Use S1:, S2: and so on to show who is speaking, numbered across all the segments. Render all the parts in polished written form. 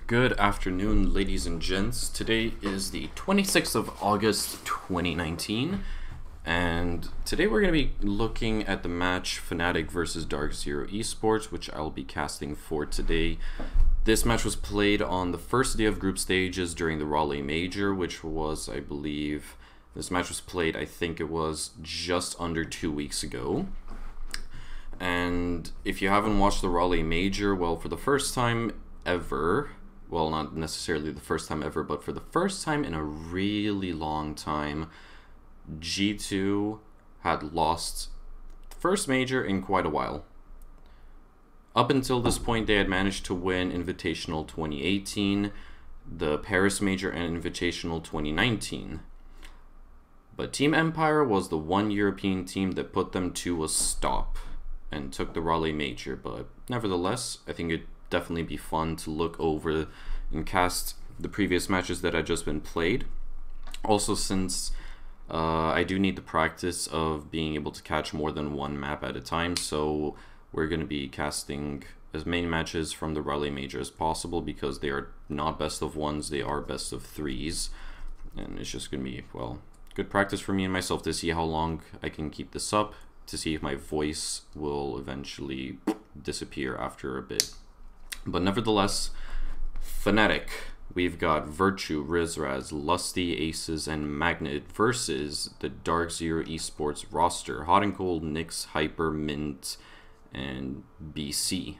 S1: Good afternoon, ladies and gents. Today is the 26th of August, 2019, and today we're going to be looking at the match Fnatic versus Darkzero Esports, which I'll be casting for today. This match was played on the first day of group stages during the Raleigh Major, which was, I believe, this match was played, I think it was just under 2 weeks ago. And if you haven't watched the Raleigh Major, well, for the first time ever, well, not necessarily the first time ever, but for the first time in a really long time, G2 had lost the first major in quite a while. Up until this point, they had managed to win Invitational 2018, the Paris Major, and Invitational 2019. But Team Empire was the one European team that put them to a stop and took the Raleigh Major. But nevertheless, I think it'd definitely be fun to look over and cast the previous matches that had just been played. Also, since I do need the practice of being able to catch more than one map at a time, so we're going to be casting as many matches from the Raleigh Major as possible, because they are not best of ones, they are best of threes, and it's just going to be, well, good practice for me and myself to see how long I can keep this up, to see if my voice will eventually disappear after a bit. But nevertheless, Fnatic, we've got Virtue, Rizraz, Lusty, Aces, and Magnet versus the Darkzero Esports roster. Hot and Cold, Nyx, Hyper, Mint, and BC.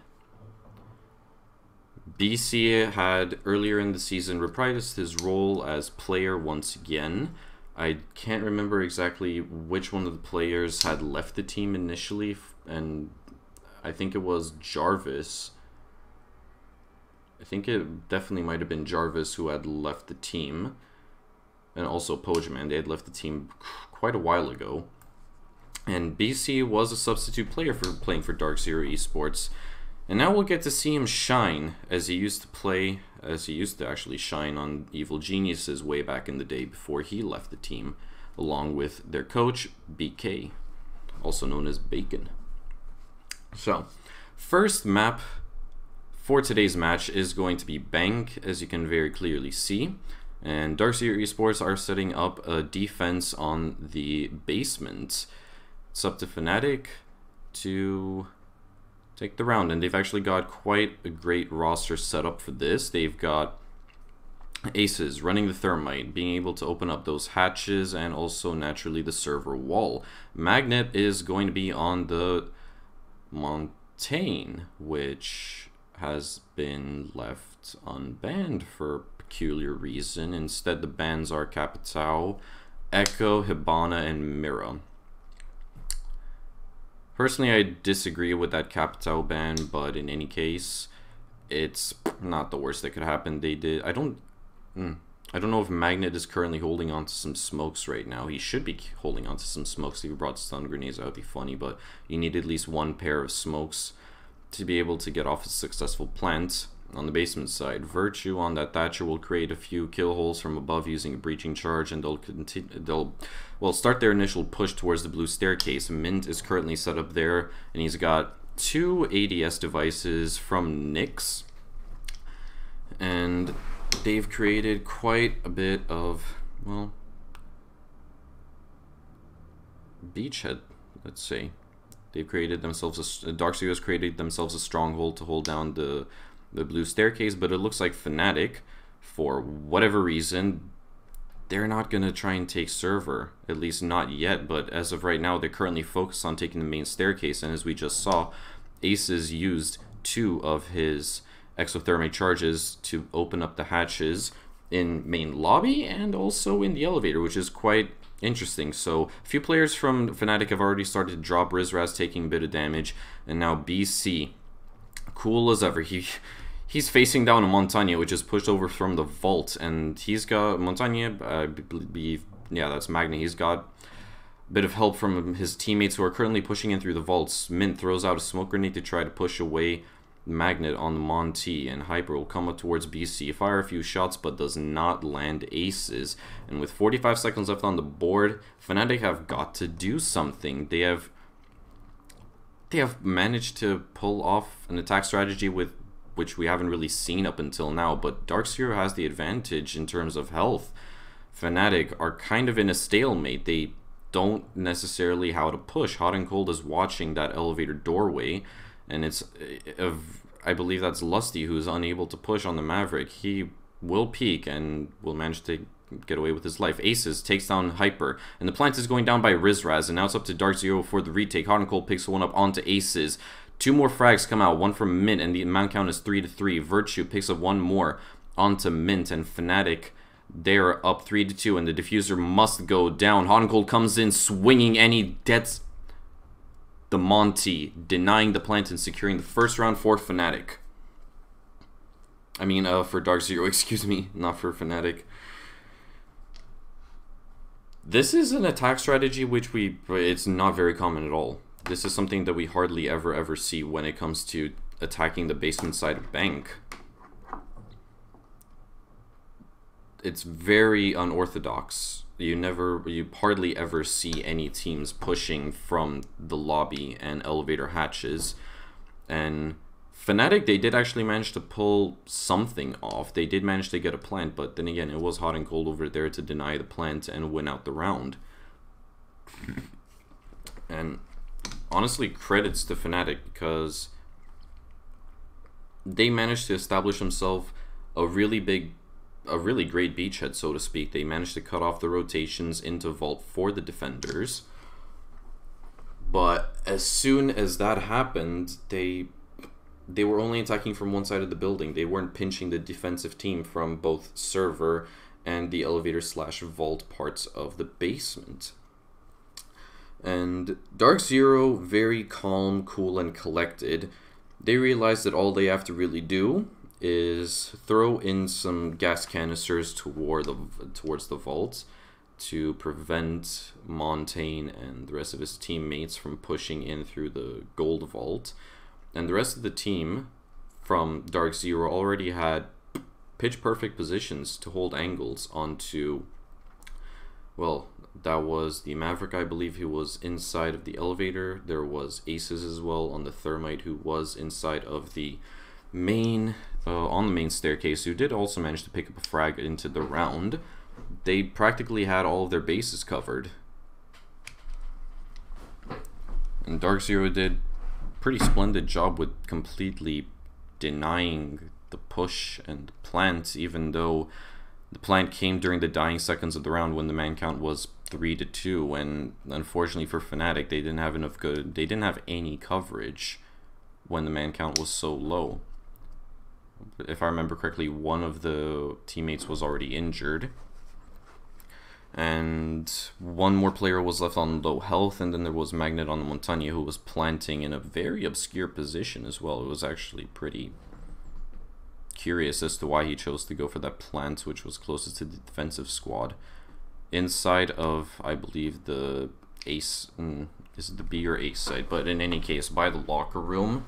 S1: BC had earlier in the season reprised his role as player once again. I can't remember exactly which one of the players had left the team initially, and I think it was Jarvis. I think it definitely might have been Jarvis who had left the team, and also Pojaman. They had left the team quite a while ago. And BC was a substitute player for playing for Darkzero Esports, and now we'll get to see him shine as he used to actually shine on Evil Geniuses way back in the day before he left the team, along with their coach BK, also known as Bacon. So, first map for today's match is going to be Bank, as you can very clearly see. And Darkzero Esports are setting up a defense on the basement. It's up to Fnatic to take the round, and they've actually got quite a great roster set up for this. They've got Aces running the Thermite, being able to open up those hatches, and also naturally the server wall. Magnet is going to be on the Montaigne, which has been left unbanned for a peculiar reason. Instead, the bans are Capitao, Echo, Hibana, and Mira. Personally, I disagree with that Capitao ban, but in any case, it's not the worst that could happen. They did. I don't know if Magnet is currently holding on to some smokes right now. He should be holding on to some smokes. If he brought stun grenades, that would be funny, but you need at least one pair of smokes to be able to get off a successful plant on the basement side. Virtue on that Thatcher will create a few kill holes from above using a breaching charge, and they'll start their initial push towards the blue staircase. Mint is currently set up there, and he's got two ADS devices from Nyx, and they've created quite a bit of, well, beachhead, let's say. They've created themselves Darkzero has created themselves a stronghold to hold down the blue staircase, but it looks like Fnatic, for whatever reason, they're not going to try and take server, at least not yet, but as of right now, they're currently focused on taking the main staircase, and as we just saw, Aces used 2 of his exothermic charges to open up the hatches in main lobby and also in the elevator, which is quite interesting. So a few players from Fnatic have already started to drop. Rizraz taking a bit of damage, and now BC, cool as ever, he's facing down a Montagne, which is pushed over from the vault, and he's got Montagne, I believe, yeah, that's Magnet. He's got a bit of help from his teammates who are currently pushing in through the vaults. Mint throws out a smoke grenade to try to push away Magnet on the Monty, and Hyper will come up towards BC, fire a few shots, but does not land Aces. And with 45 seconds left on the board, Fnatic have got to do something. They have managed to pull off an attack strategy with which we haven't really seen up until now, but Darkzero has the advantage in terms of health. Fnatic are kind of in a stalemate. They don't necessarily how to push. Hot and Cold is watching that elevator doorway, and it's I believe that's Lusty who's unable to push on the Maverick. He will peek and will manage to get away with his life. Aces takes down Hyper, and the plant is going down by Rizraz, and now it's up to Darkzero for the retake. Hot and Cold picks one up onto Aces. 2 more frags come out, one from Mint, and the amount count is 3-3. Virtue picks up 1 more onto Mint, and Fnatic, they're up 3-2, and the diffuser must go down. Hot and Cold comes in swinging, and he gets the Monty, denying the plant and securing the first round for Fnatic. I mean, for Darkzero, excuse me, not for Fnatic. This is an attack strategy which it's not very common at all. This is something that we hardly ever see when it comes to attacking the basement side of Bank. It's very unorthodox. You hardly ever see any teams pushing from the lobby and elevator hatches. And Fnatic, they did actually manage to pull something off. They did manage to get a plant, but then again, it was Hot and Cold over there to deny the plant and win out the round. And honestly, credits to Fnatic, because they managed to establish themselves a really great beachhead, so to speak. They managed to cut off the rotations into Vault for the defenders. But as soon as that happened, they were only attacking from one side of the building. They weren't pinching the defensive team from both server and the elevator / vault parts of the basement. And Darkzero, very calm, cool, and collected. They realized that all they have to really do is throw in some gas canisters towards the vault to prevent Montaigne and the rest of his teammates from pushing in through the gold vault. And the rest of the team from Darkzero already had pitch-perfect positions to hold angles onto, well, that was the Maverick, I believe, who was inside of the elevator. There was Aces as well on the Thermite, who was inside of the main, on the main staircase, who did also manage to pick up a frag into the round. They practically had all of their bases covered. And Darkzero did pretty splendid job with completely denying the push and plant, even though the plant came during the dying seconds of the round when the man count was 3-2, and unfortunately for Fnatic, they didn't have any coverage when the man count was so low. If I remember correctly, one of the teammates was already injured, and one more player was left on low health, and then there was Magnet on the Montagne, who was planting in a very obscure position as well. It was actually pretty curious as to why he chose to go for that plant, which was closest to the defensive squad. Inside of, I believe, the ace, is it the B or ace side? But in any case, by the locker room,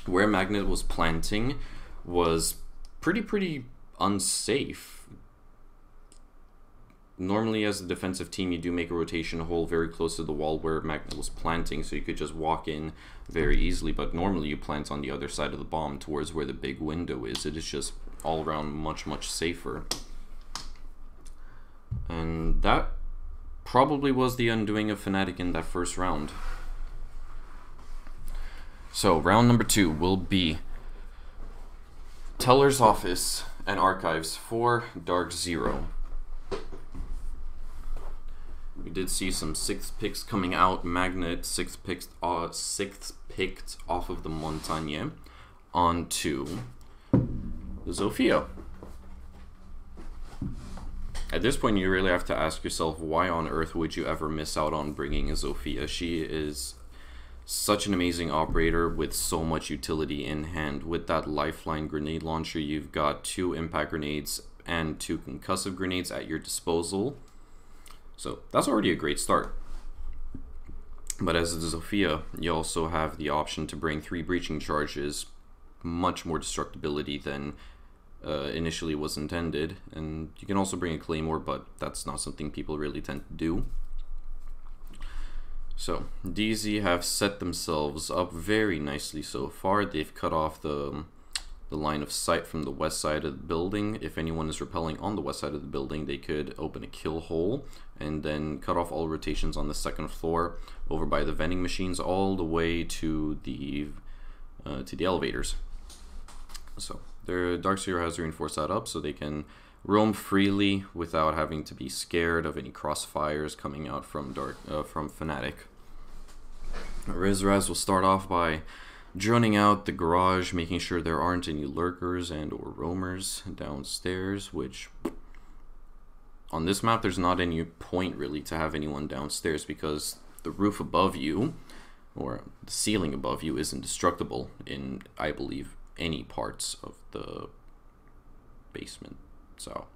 S1: where Magnet was planting was pretty unsafe. Normally, as a defensive team, you do make a rotation hole very close to the wall where Magnet was planting, so you could just walk in very easily, but normally you plant on the other side of the bomb towards where the big window is. It is just all around much safer. And that probably was the undoing of Fnatic in that first round. So, round number 2 will be Teller's Office and Archives for Darkzero. We did see some 6th picks coming out. Magnet 6th picked off of the Montagne onto Zofia. At this point, you really have to ask yourself, why on earth would you ever miss out on bringing a Zofia? She is such an amazing operator with so much utility in hand. With that lifeline grenade launcher, you've got 2 impact grenades and 2 concussive grenades at your disposal. So that's already a great start. But as a Zofia, you also have the option to bring 3 breaching charges, much more destructibility than initially was intended. And you can also bring a Claymore, but that's not something people really tend to do. So DZ have set themselves up very nicely so far. They've cut off the the line of sight from the west side of the building. If anyone is repelling on the west side of the building, they could open a kill hole and then cut off all rotations on the second floor over by the vending machines all the way to the elevators. So their Darkzero has reinforced that up so they can roam freely without having to be scared of any crossfires coming out from Fnatic. Rizraz will start off by droning out the garage, making sure there aren't any lurkers and or roamers downstairs, which on this map there's not any point really to have anyone downstairs because the roof above you or the ceiling above you is indestructible in, I believe, any parts of the basement. So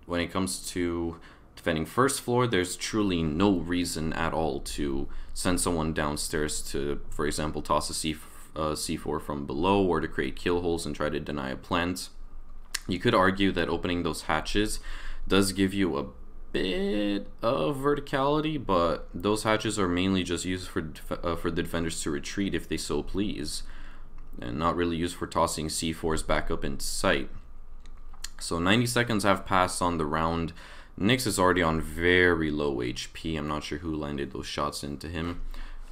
S1: when it comes to defending first floor, there's truly no reason at all to send someone downstairs to, for example, toss a C4 from below or to create kill holes and try to deny a plant. You could argue that opening those hatches does give you a bit of verticality, but those hatches are mainly just used for the defenders to retreat if they so please, and not really used for tossing C4s back up into sight. So 90 seconds have passed on the round. Nyx is already on very low HP. I'm not sure who landed those shots into him.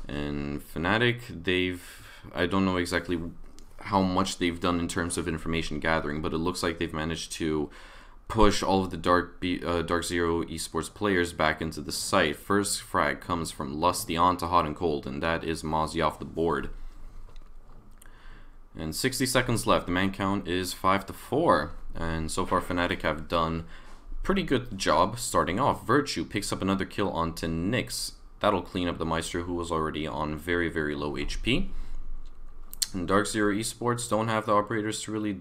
S1: And Fnatic, I don't know exactly how much they've done in terms of information gathering, but it looks like they've managed to push all of the Darkzero Esports players back into the site. First frag comes from Lusty onto Hot and Cold, and that is Mozzie off the board. And 60 seconds left. The man count is 5-4, and so far Fnatic have done pretty good job starting off. Virtue picks up another kill onto Nyx. That'll clean up the Meister, who was already on very, very low HP. And Darkzero Esports don't have the operators to really,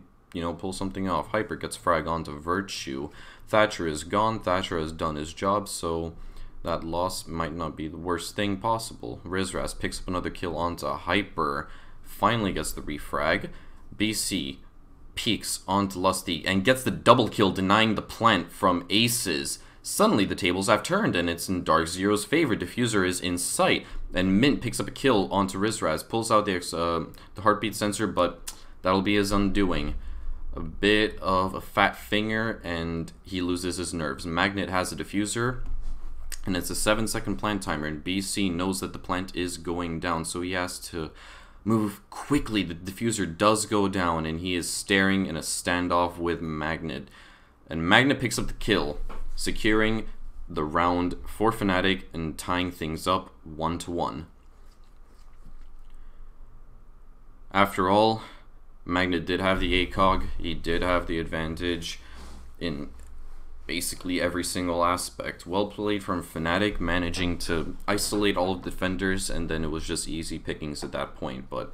S1: pull something off. Hyper gets frag onto Virtue. Thatcher is gone. Thatcher has done his job, so that loss might not be the worst thing possible. Rizraz picks up another kill onto Hyper. Finally gets the refrag. BC peeks onto Lusty and gets the double kill, denying the plant from Aces. Suddenly the tables have turned and it's in Darkzero's favor. Diffuser is in sight and Mint picks up a kill onto Rizraz, pulls out the heartbeat sensor, but that'll be his undoing. A bit of a fat finger and he loses his nerves. Magnet has a diffuser and it's a 7-second plant timer, and BC knows that the plant is going down, so he has to move quickly. The diffuser does go down and he is staring in a standoff with Magnet. And Magnet picks up the kill, securing the round for Fnatic and tying things up 1-1. After all, Magnet did have the ACOG, he did have the advantage in basically every single aspect. Well played from Fnatic, managing to isolate all of the defenders, and then it was just easy pickings at that point. But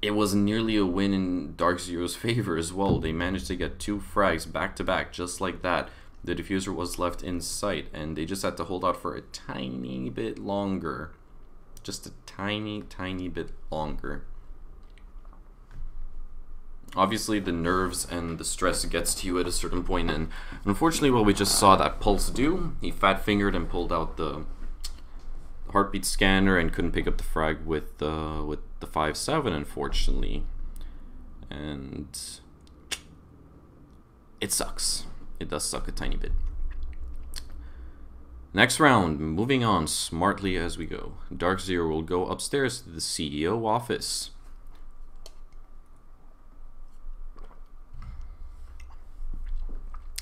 S1: it was nearly a win in Darkzero's favor as well. They managed to get 2 frags back to back just like that. The diffuser was left in sight and they just had to hold out for a tiny bit longer. Just a tiny bit longer. Obviously the nerves and the stress gets to you at a certain point, and unfortunately what we just saw that Pulse do, he fat fingered and pulled out the heartbeat scanner and couldn't pick up the frag with the 5-7, unfortunately. And it sucks. It does suck a tiny bit. Next round, moving on smartly as we go. Darkzero will go upstairs to the CEO office.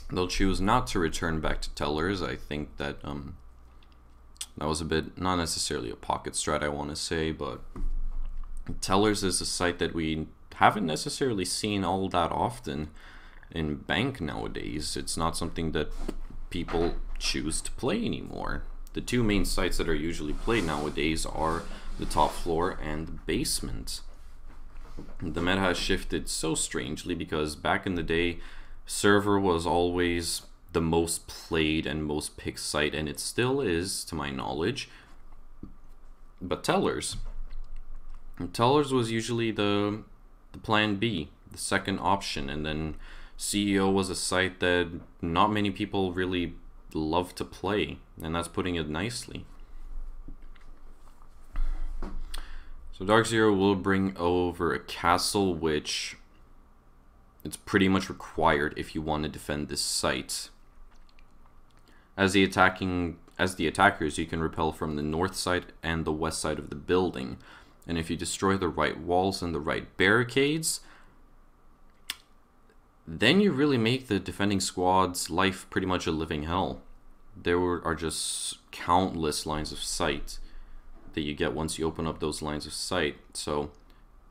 S1: They'll choose not to return back to Tellers. I think that that was a bit, not necessarily a pocket strat, I want to say, but Tellers is a site that we haven't necessarily seen all that often in Bank nowadays. It's not something that people choose to play anymore. The 2 main sites that are usually played nowadays are the top floor and the basement. The meta has shifted so strangely because back in the day, server was always the most played and most picked site, and it still is, to my knowledge. But Tellers was usually the plan B, the second option, and then CEO was a site that not many people really love to play, and that's putting it nicely. So Darkzero will bring over a castle, which it's pretty much required if you want to defend this site. As the attackers, you can repel from the north side and the west side of the building. And if you destroy the right walls and the right barricades, then you really make the defending squad's life pretty much a living hell. There are just countless lines of sight that you get once you open up those lines of sight. So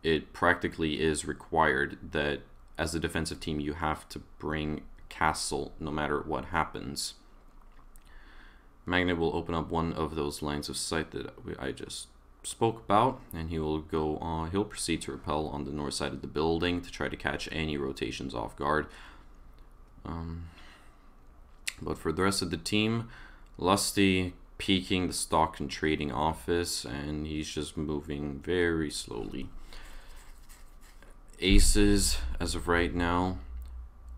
S1: it practically is required that as a defensive team you have to bring castle no matter what happens. Magnet will open up one of those lines of sight that I just spoke about, and he will go on. He'll proceed to repel on the north side of the building to try to catch any rotations off guard. But for the rest of the team, Lusty peeking the stock and trading office, and he's just moving very slowly. Aces, as of right now,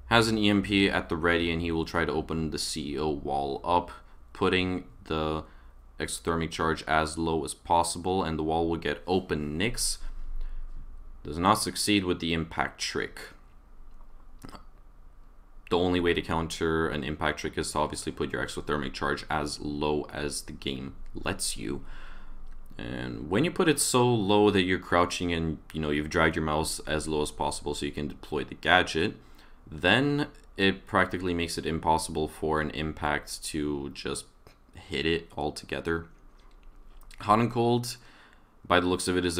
S1: has an EMP at the ready, and he will try to open the CEO wall up, putting the exothermic charge as low as possible, and the wall will get open. Nyx does not succeed with the impact trick. The only way to counter an impact trick is to obviously put your exothermic charge as low as the game lets you. And when you put it so low that you're crouching and you've dragged your mouse as low as possible so you can deploy the gadget, then it practically makes it impossible for an impact to just hit it altogether. Hot and Cold, by the looks of it, is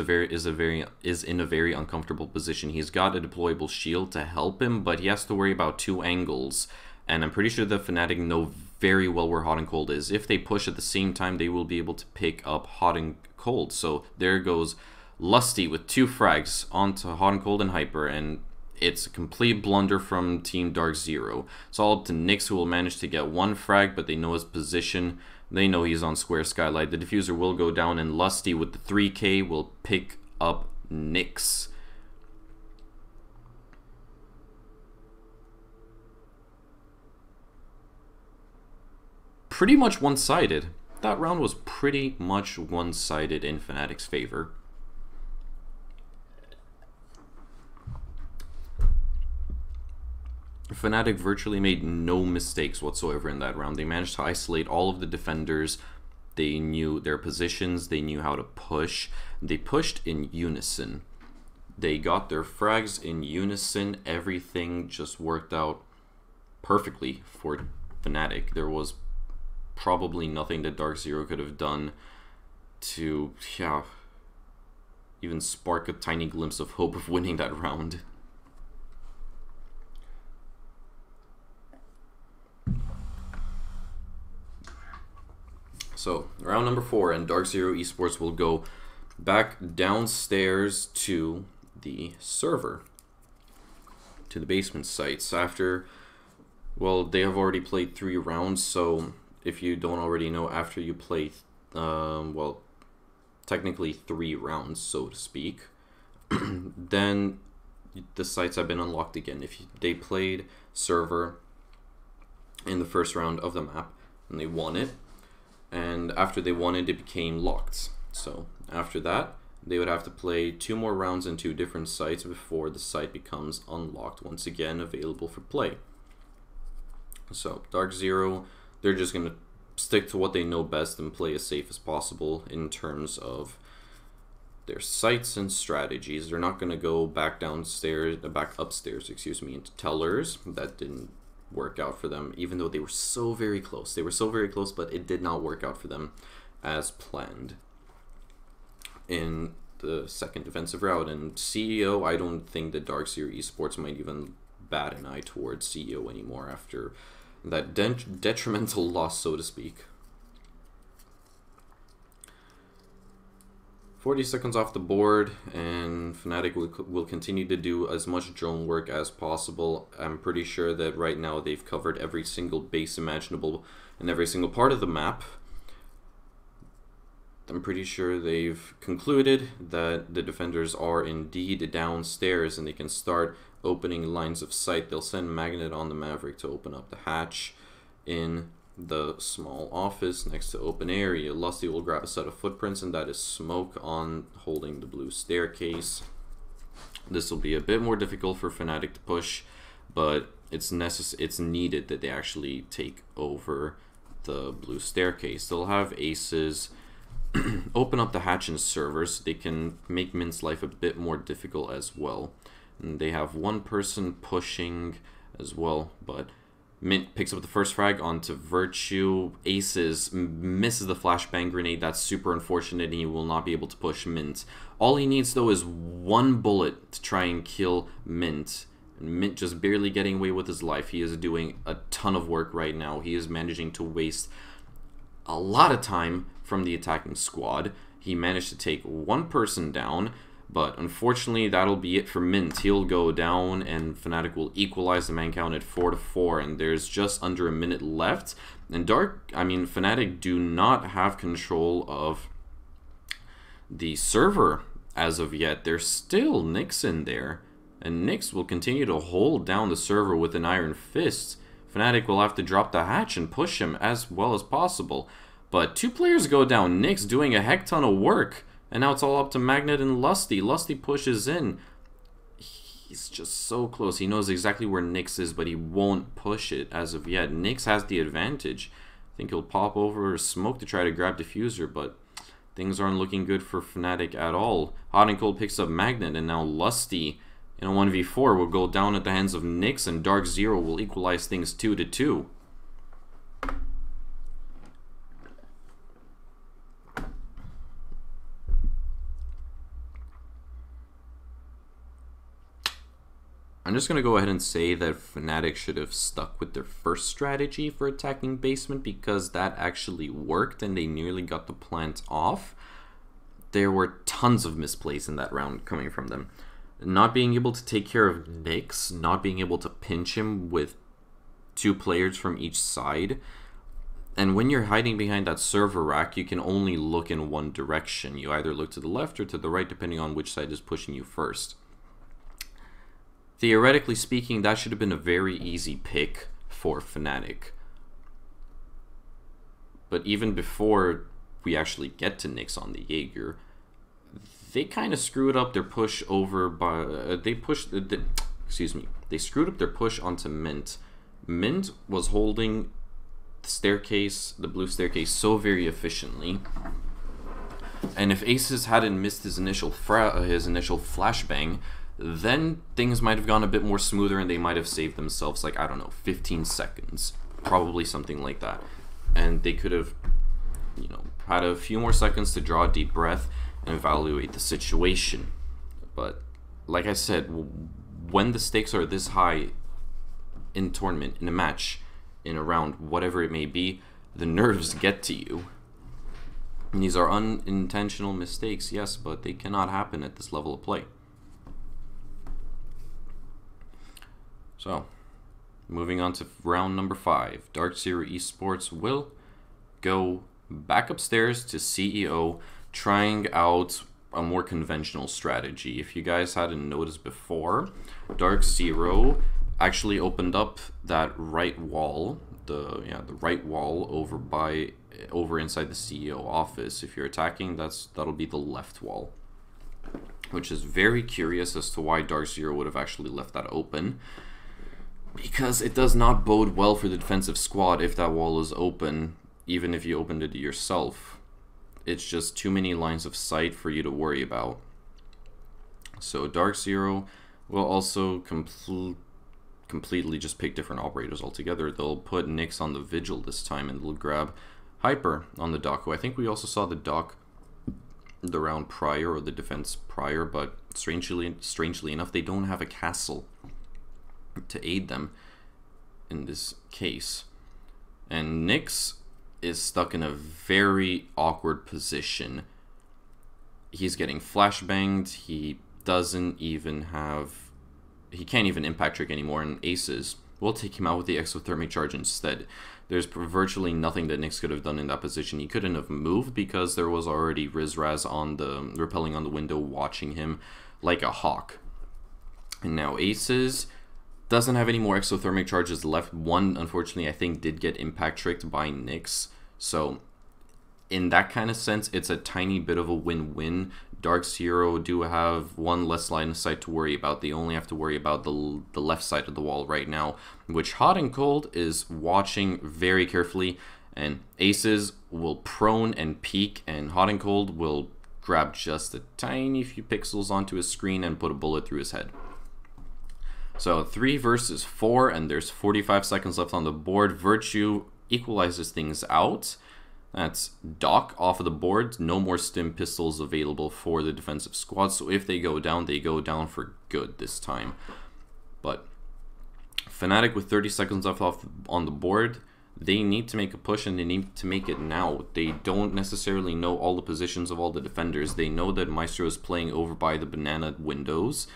S1: in a very uncomfortable position. He's got a deployable shield to help him, but he has to worry about two angles, and I'm pretty sure the Fnatic know very well where Hot and Cold is. If they push at the same time, they will be able to pick up Hot and Cold. So there goes Lusty with 2 frags onto Hot and Cold and Hyper, and it's a complete blunder from Team Darkzero. It's all up to Nyx, who will manage to get 1 frag, but they know his position. They know he's on square skylight. The diffuser will go down, and Lusty with the 3k will pick up Nyx. Pretty much one-sided. That round was pretty much one-sided in Fnatic's favor. Fnatic virtually made no mistakes whatsoever in that round. They managed to isolate all of the defenders. They knew their positions. They knew how to push. They pushed in unison. They got their frags in unison. Everything just worked out perfectly for Fnatic. There was probably nothing that Darkzero could have done to, even spark a tiny glimpse of hope of winning that round. So, round number 4, and Darkzero Esports will go back downstairs to the server, to the basement sites. After, well, they have already played 3 rounds, so if you don't already know, after you play, well, technically 3 rounds, so to speak, then the sites have been unlocked again. If they played server in the first round of the map, and they won it, and after they won it, it became locked. So after that, they would have to play 2 more rounds in 2 different sites before the site becomes unlocked, once again available for play. So Darkzero, they're just going to stick to what they know best and play as safe as possible in terms of their sites and strategies. They're not going to go back upstairs, excuse me, into tellers. That didn't work out for them, even though they were so very close. They were so very close, but it did not work out for them as planned in the second defensive route. And CEO, I don't think that Darkzero Esports might even bat an eye towards CEO anymore after that detrimental loss, so to speak. 40 seconds off the board, and Fnatic will continue to do as much drone work as possible. I'm pretty sure that right now they've covered every single base imaginable in every single part of the map. I'm pretty sure they've concluded that the defenders are indeed downstairs and they can start opening lines of sight. They'll send Magnet on the Maverick to open up the hatch in the small office next to open area. Lusty will grab a set of footprints, and that is Smoke on holding the blue staircase. This will be a bit more difficult for Fnatic to push, but it's needed that they actually take over the blue staircase. They'll have aces open up the hatch and servers so they can make Mint's life a bit more difficult as well. And they have one person pushing as well, but Mint picks up the first frag onto Virtue. Aces misses the flashbang grenade. That's super unfortunate, and he will not be able to push Mint. All he needs though is one bullet to try and kill Mint. And Mint just barely getting away with his life. He is doing a ton of work right now. He is managing to waste a lot of time from the attacking squad. He managed to take one person down, but unfortunately that'll be it for Mint. He'll go down and Fnatic will equalize the man count at 4-4, and there's just under a minute left. And Fnatic do not have control of the server as of yet. There's still Nyx in there, and Nyx will continue to hold down the server with an iron fist. Fnatic will have to drop the hatch and push him as well as possible. But two players go down. Nyx doing a heck ton of work. And now it's all up to Magnet and Lusty. Lusty pushes in. He's just so close. He knows exactly where Nyx is, but he won't push it as of yet. Nyx has the advantage. I think he'll pop over Smoke to try to grab Diffuser, but things aren't looking good for Fnatic at all. Hot and Cold picks up Magnet, and now Lusty in a 1v4 will go down at the hands of Nyx, and Darkzero will equalize things 2-2. I'm just going to go ahead and say that Fnatic should have stuck with their first strategy for attacking basement, because that actually worked and they nearly got the plant off. There were tons of misplays in that round coming from them. Not being able to take care of Nyx, not being able to pinch him with two players from each side. And when you're hiding behind that server rack, you can only look in one direction. You either look to the left or to the right, depending on which side is pushing you first. Theoretically speaking, that should have been a very easy pick for Fnatic. But even before we actually get to Nyx on the Jaeger, they kind of screwed up their push over by... they screwed up their push onto Mint. Mint was holding the staircase, the blue staircase, so very efficiently. And if Aces hadn't missed his initial flashbang, then things might have gone a bit more smoother and they might have saved themselves, like, I don't know, 15 seconds. Probably something like that. And they could have, you know, had a few more seconds to draw a deep breath and evaluate the situation. But like I said, when the stakes are this high in tournament, in a match, in a round, whatever it may be, the nerves get to you. And these are unintentional mistakes, yes, but they cannot happen at this level of play. So, moving on to round number 5. Darkzero Esports will go back upstairs to CEO, trying out a more conventional strategy. If you guys hadn't noticed before, Darkzero actually opened up that right wall, the right wall over inside the CEO office. If you're attacking, that'll be the left wall, which is very curious as to why Darkzero would have actually left that open, because it does not bode well for the defensive squad if that wall is open, even if you opened it yourself. It's just too many lines of sight for you to worry about. So Darkzero will also completely just pick different operators altogether. They'll put Nyx on the Vigil this time, and they'll grab Hyper on the Dock, who I think we also saw the Dock the round prior, or the defense prior, but strangely enough, they don't have a castle to aid them in this case. And Nyx is stuck in a very awkward position. He's getting flashbanged. He can't even impact trick anymore, and Aces will take him out with the exothermic charge instead. There's virtually nothing that Nyx could have done in that position. He couldn't have moved because there was already Rizraz on the repelling on the window, watching him like a hawk. And now Aces Doesn't have any more exothermic charges left. One, unfortunately, I think did get impact tricked by Nyx. So in that kind of sense, it's a tiny bit of a win-win. Darkzero do have one less line of sight to worry about. They only have to worry about the left side of the wall right now, which Hot and Cold is watching very carefully. And Aces will prone and peek, and Hot and Cold will grab just a tiny few pixels onto his screen and put a bullet through his head. So 3 versus 4, and there's 45 seconds left on the board. Virtue equalizes things out. That's Doc off of the board. No more stim pistols available for the defensive squad. So if they go down for good this time. But Fnatic with 30 seconds left off on the board, they need to make a push, and they need to make it now. They don't necessarily know all the positions of all the defenders. They know that Maestro is playing over by the banana windows,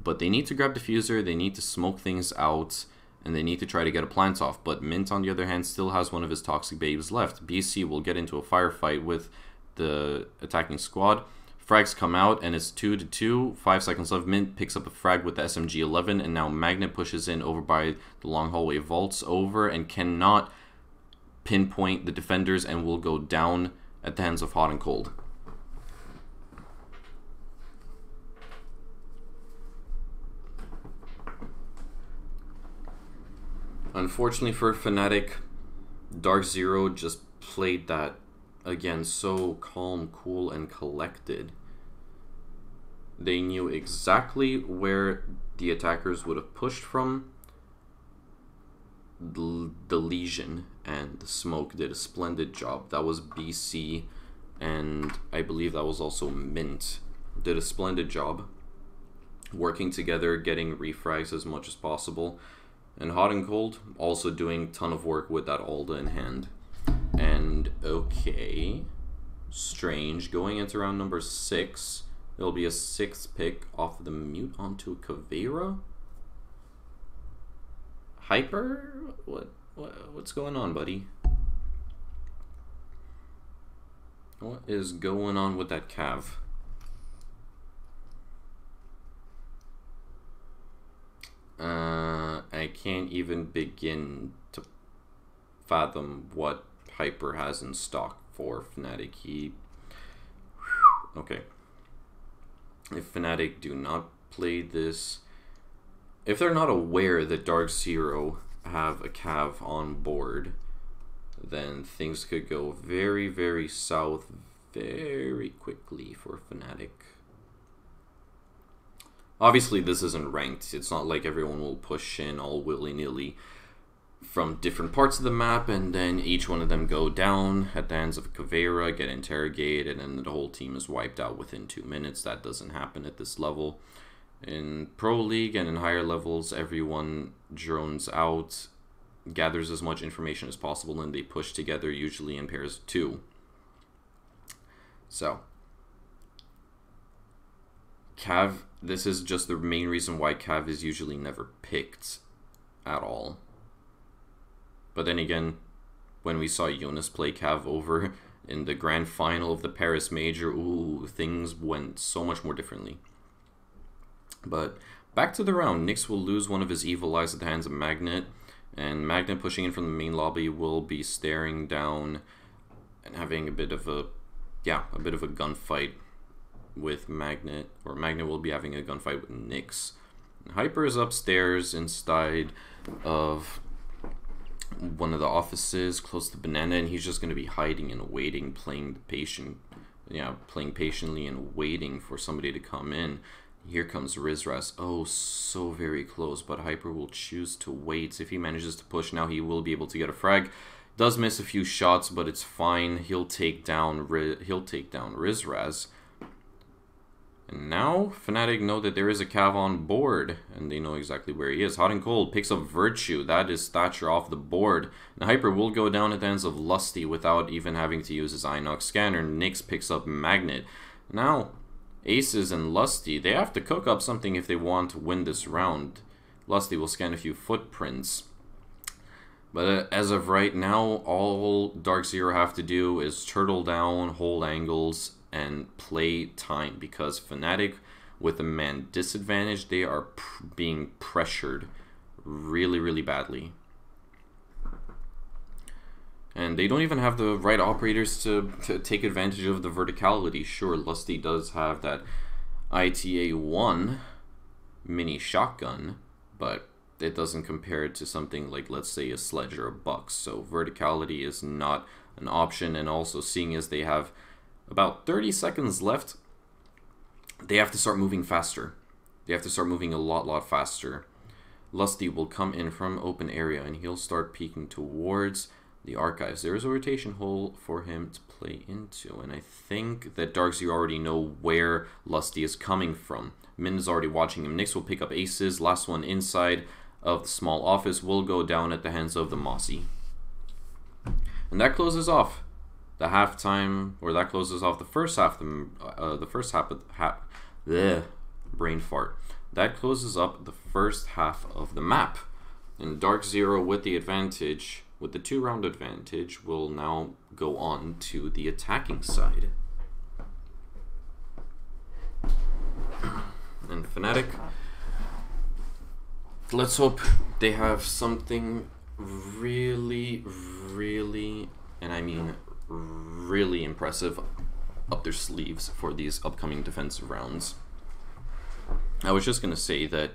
S1: but they need to grab diffuser, they need to smoke things out, and they need to try to get a plant off. But Mint, on the other hand, still has one of his toxic babes left. BC will get into a firefight with the attacking squad. Frags come out, and it's 2-2. 5 seconds left. Mint picks up a frag with the SMG-11, and now Magnet pushes in over by the long hallway, vaults over, and cannot pinpoint the defenders, and will go down at the hands of Hot and Cold. Unfortunately for Fnatic, Darkzero just played that, again, so calm, cool, and collected. They knew exactly where the attackers would have pushed from. The Legion and the Smoke did a splendid job. That was BC, and I believe that was also Mint. Did a splendid job working together, getting refrags as much as possible. And Hot and Cold also doing a ton of work with that Alda in hand. And okay, Strange going into round number 6. It'll be a 6th pick off the mute onto Caveira. Hyper? What's going on, buddy? What is going on with that Cav? I can't even begin to fathom what Hyper has in stock for Fnatic. Okay. If Fnatic do not play this, if they're not aware that Darkzero have a Cav on board, then things could go very, very south very quickly for Fnatic. Obviously, this isn't ranked. It's not like everyone will push in all willy-nilly from different parts of the map, and then each one of them go down at the hands of Caveira, get interrogated, and the whole team is wiped out within 2 minutes. That doesn't happen at this level. In Pro League and in higher levels, everyone drones out, gathers as much information as possible, and they push together, usually in pairs of 2. So Cav, this is just the main reason why Cav is usually never picked at all. But then again, when we saw Jonas play Cav over in the grand final of the Paris Major, ooh, things went so much more differently. But back to the round, Nyx will lose one of his evil eyes at the hands of Magnet, and Magnet pushing in from the main lobby will be staring down and having a bit of a gunfight with Magnet, or Magnet will be having a gunfight with Nyx. Hyper is upstairs inside of one of the offices close to Banana, and he's just going to be hiding and waiting, playing patiently and waiting for somebody to come in. Here comes Rizraz. Oh, so very close, but Hyper will choose to wait. If he manages to push now, he will be able to get a frag. Does miss a few shots, but it's fine. He'll take down Rizraz. And now Fnatic know that there is a Cav on board, and they know exactly where he is. Hot and Cold picks up Virtue. That is Thatcher off the board. And Hyper will go down at the hands of Lusty without even having to use his Inox scanner. Nyx picks up Magnet. Now Aces and Lusty, they have to cook up something if they want to win this round. Lusty will scan a few footprints. But as of right now, all Darkzero have to do is turtle down, hold angles, and play time, because Fnatic, with a man disadvantage, they are being pressured really, really badly. And they don't even have the right operators to take advantage of the verticality. Sure, Lusty does have that ITA-1 mini shotgun, but it doesn't compare it to something like, let's say, a Sledge or a Bucks. So verticality is not an option, and also seeing as they have about 30 seconds left, they have to start moving faster. They have to start moving a lot faster. Lusty will come in from open area, and he'll start peeking towards the archives. There is a rotation hole for him to play into, and I think that Darkzero already know where Lusty is coming from. Min is already watching him. Nyx will pick up aces. Last one inside of the small office will go down at the hands of the Mossy. And that closes off the halftime, or that closes off the first half. The brain fart. That closes up the first half of the map, and Darkzero with the advantage, with the 2-round advantage, will now go on to the attacking side. And Fnatic, let's hope they have something really, and I mean really impressive up their sleeves for these upcoming defensive rounds. I was just going to say that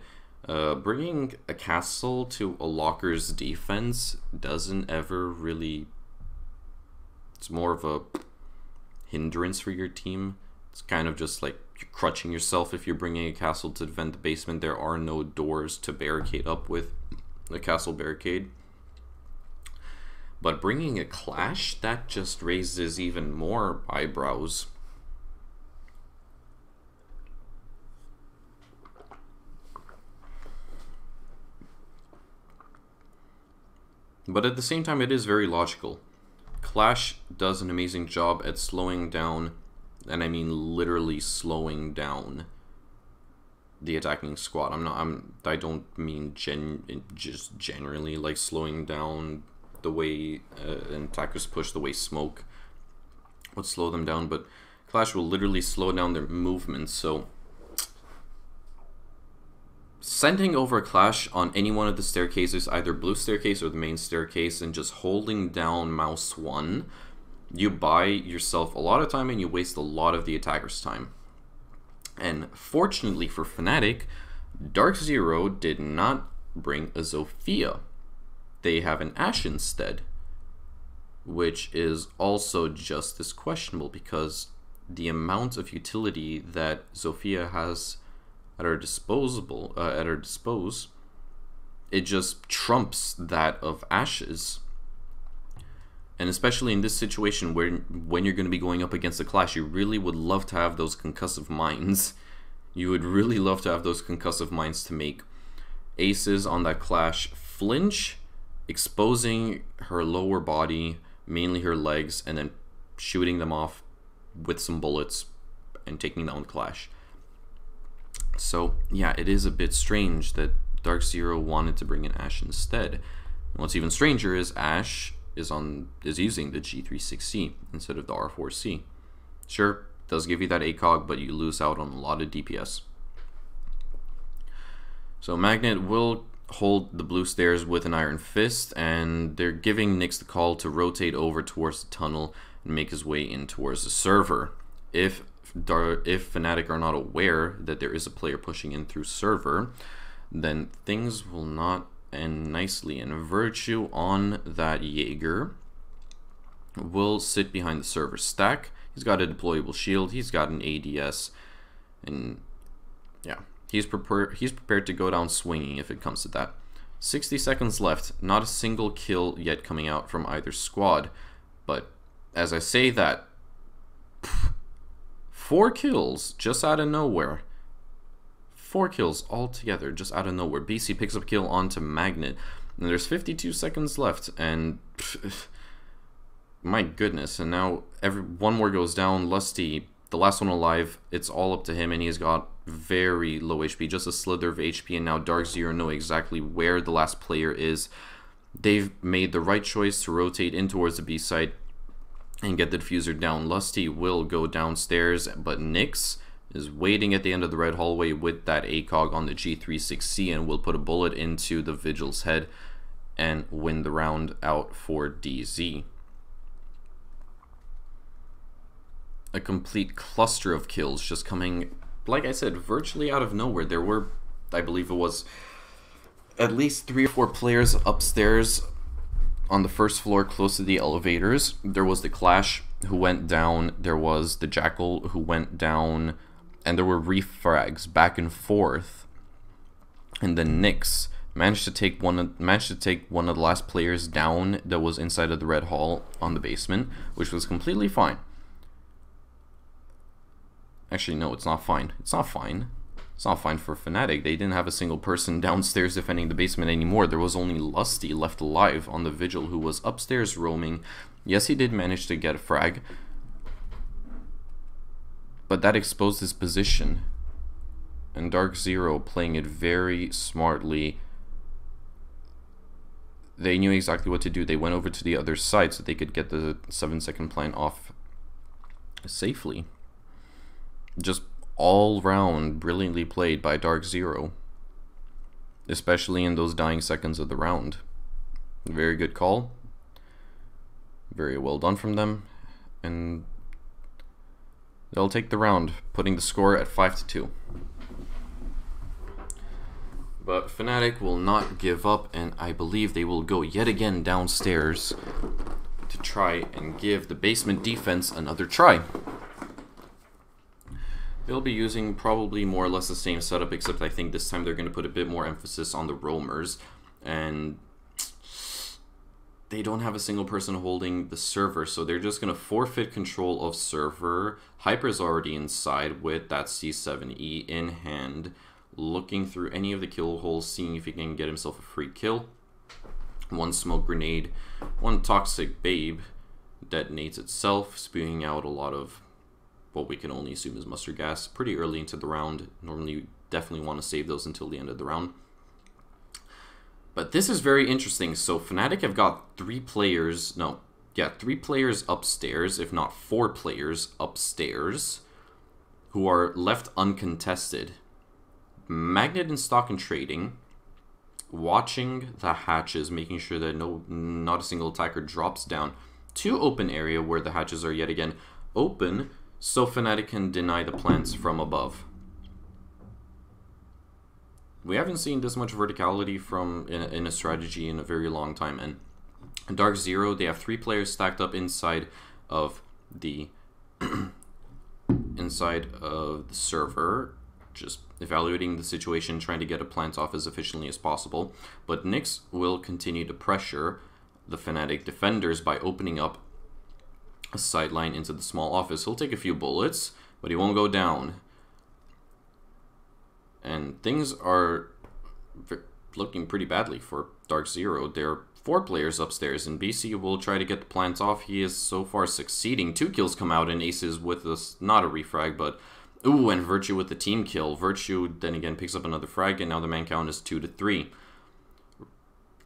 S1: bringing a castle to a locker's defense doesn't ever really... It's more of a hindrance for your team. It's kind of just like you're crutching yourself if you're bringing a castle to defend the basement. There are no doors to barricade up with the castle barricade. But bringing a clash, that just raises even more eyebrows. But at the same time, it is very logical. Clash does an amazing job at slowing down, and I mean literally slowing down, the attacking squad. I don't mean just generally like slowing down the way attackers push, the way smoke would slow them down, but Clash will literally slow down their movements. So sending over a Clash on any one of the staircases, either blue staircase or the main staircase, and just holding down mouse 1, you buy yourself a lot of time and you waste a lot of the attacker's time. And fortunately for Fnatic, Darkzero did not bring a Zofia. They have an Ashe instead, which is also just as questionable because the amount of utility that Zofia has at her dispose, it just trumps that of Ashe's. And especially in this situation where when you're going to be going up against a Clash, you really would love to have those concussive mines. You would really love to have those concussive mines to make aces on that Clash flinch, exposing her lower body, mainly her legs, and then shooting them off with some bullets and taking down Clash. So yeah, it is a bit strange that Darkzero wanted to bring in Ashe instead. And what's even stranger is Ashe is using the G36C instead of the R4C. Sure, does give you that ACOG, but you lose out on a lot of DPS. So Magnet will hold the blue stairs with an Iron Fist, and they're giving Nyx the call to rotate over towards the tunnel and make his way in towards the server. If Fnatic are not aware that there is a player pushing in through server, then things will not end nicely, and Virtue on that Jaeger will sit behind the server stack. He's got a deployable shield, he's got an ADS, and yeah, he's prepared to go down swinging if it comes to that. 60 seconds left, not a single kill yet coming out from either squad, but as I say that, 4 kills just out of nowhere. 4 kills altogether just out of nowhere. BC picks up a kill onto Magnet, and there's 52 seconds left, and my goodness, and now one more goes down. Lusty, the last one alive, it's all up to him, and he's got very low HP, just a slither of HP, and now Darkzero know exactly where the last player is. They've made the right choice to rotate in towards the B side and get the diffuser down. Lusty will go downstairs, but Nyx is waiting at the end of the red hallway with that ACOG on the G36C and will put a bullet into the Vigil's head and win the round out for DZ. A complete cluster of kills just coming, like I said, virtually out of nowhere. There were, I believe it was, at least 3 or 4 players upstairs on the first floor close to the elevators. There was the Clash who went down, there was the Jackal who went down, and there were refrags back and forth. And the Nyx managed to take one of the last players down that was inside of the red hall on the basement, which was completely fine. Actually, no, it's not fine. It's not fine. It's not fine for Fnatic. They didn't have a single person downstairs defending the basement anymore. There was only Lusty left alive on the Vigil, who was upstairs roaming. Yes, he did manage to get a frag, but that exposed his position. And Darkzero playing it very smartly. They knew exactly what to do. They went over to the other side so they could get the 7-second plant off safely. Just all round brilliantly played by Darkzero, especially in those dying seconds of the round. Very good call, very well done from them, and they'll take the round, putting the score at 5-2. But Fnatic will not give up, and I believe they will go yet again downstairs to try and give the basement defense another try. They'll be using probably more or less the same setup, except I think this time they're going to put a bit more emphasis on the roamers. And they don't have a single person holding the server, so they're just going to forfeit control of server. Hyper's already inside with that C7E in hand, looking through any of the kill holes, seeing if he can get himself a free kill. One smoke grenade, one toxic babe detonates itself, spewing out a lot of what we can only assume is mustard gas pretty early into the round. Normally you definitely want to save those until the end of the round. But this is very interesting. So Fnatic have got 3 players upstairs, if not 4 players upstairs, who are left uncontested. Magnet in stock and trading, watching the hatches, making sure that not a single attacker drops down to open area where the hatches are yet again open, so Fnatic can deny the plants from above. We haven't seen this much verticality in a strategy in a very long time. And Darkzero, they have 3 players stacked up inside of the server, just evaluating the situation, trying to get a plant off as efficiently as possible. But Nyx will continue to pressure the Fnatic defenders by opening up a sideline into the small office. He'll take a few bullets, but he won't go down. And things are looking pretty badly for Darkzero. There are 4 players upstairs, and BC will try to get the plants off. He is so far succeeding. 2 kills come out, and Aces with us, not a refrag, but ooh, and Virtue with the team kill. Virtue then again picks up another frag, and now the man count is 2-3.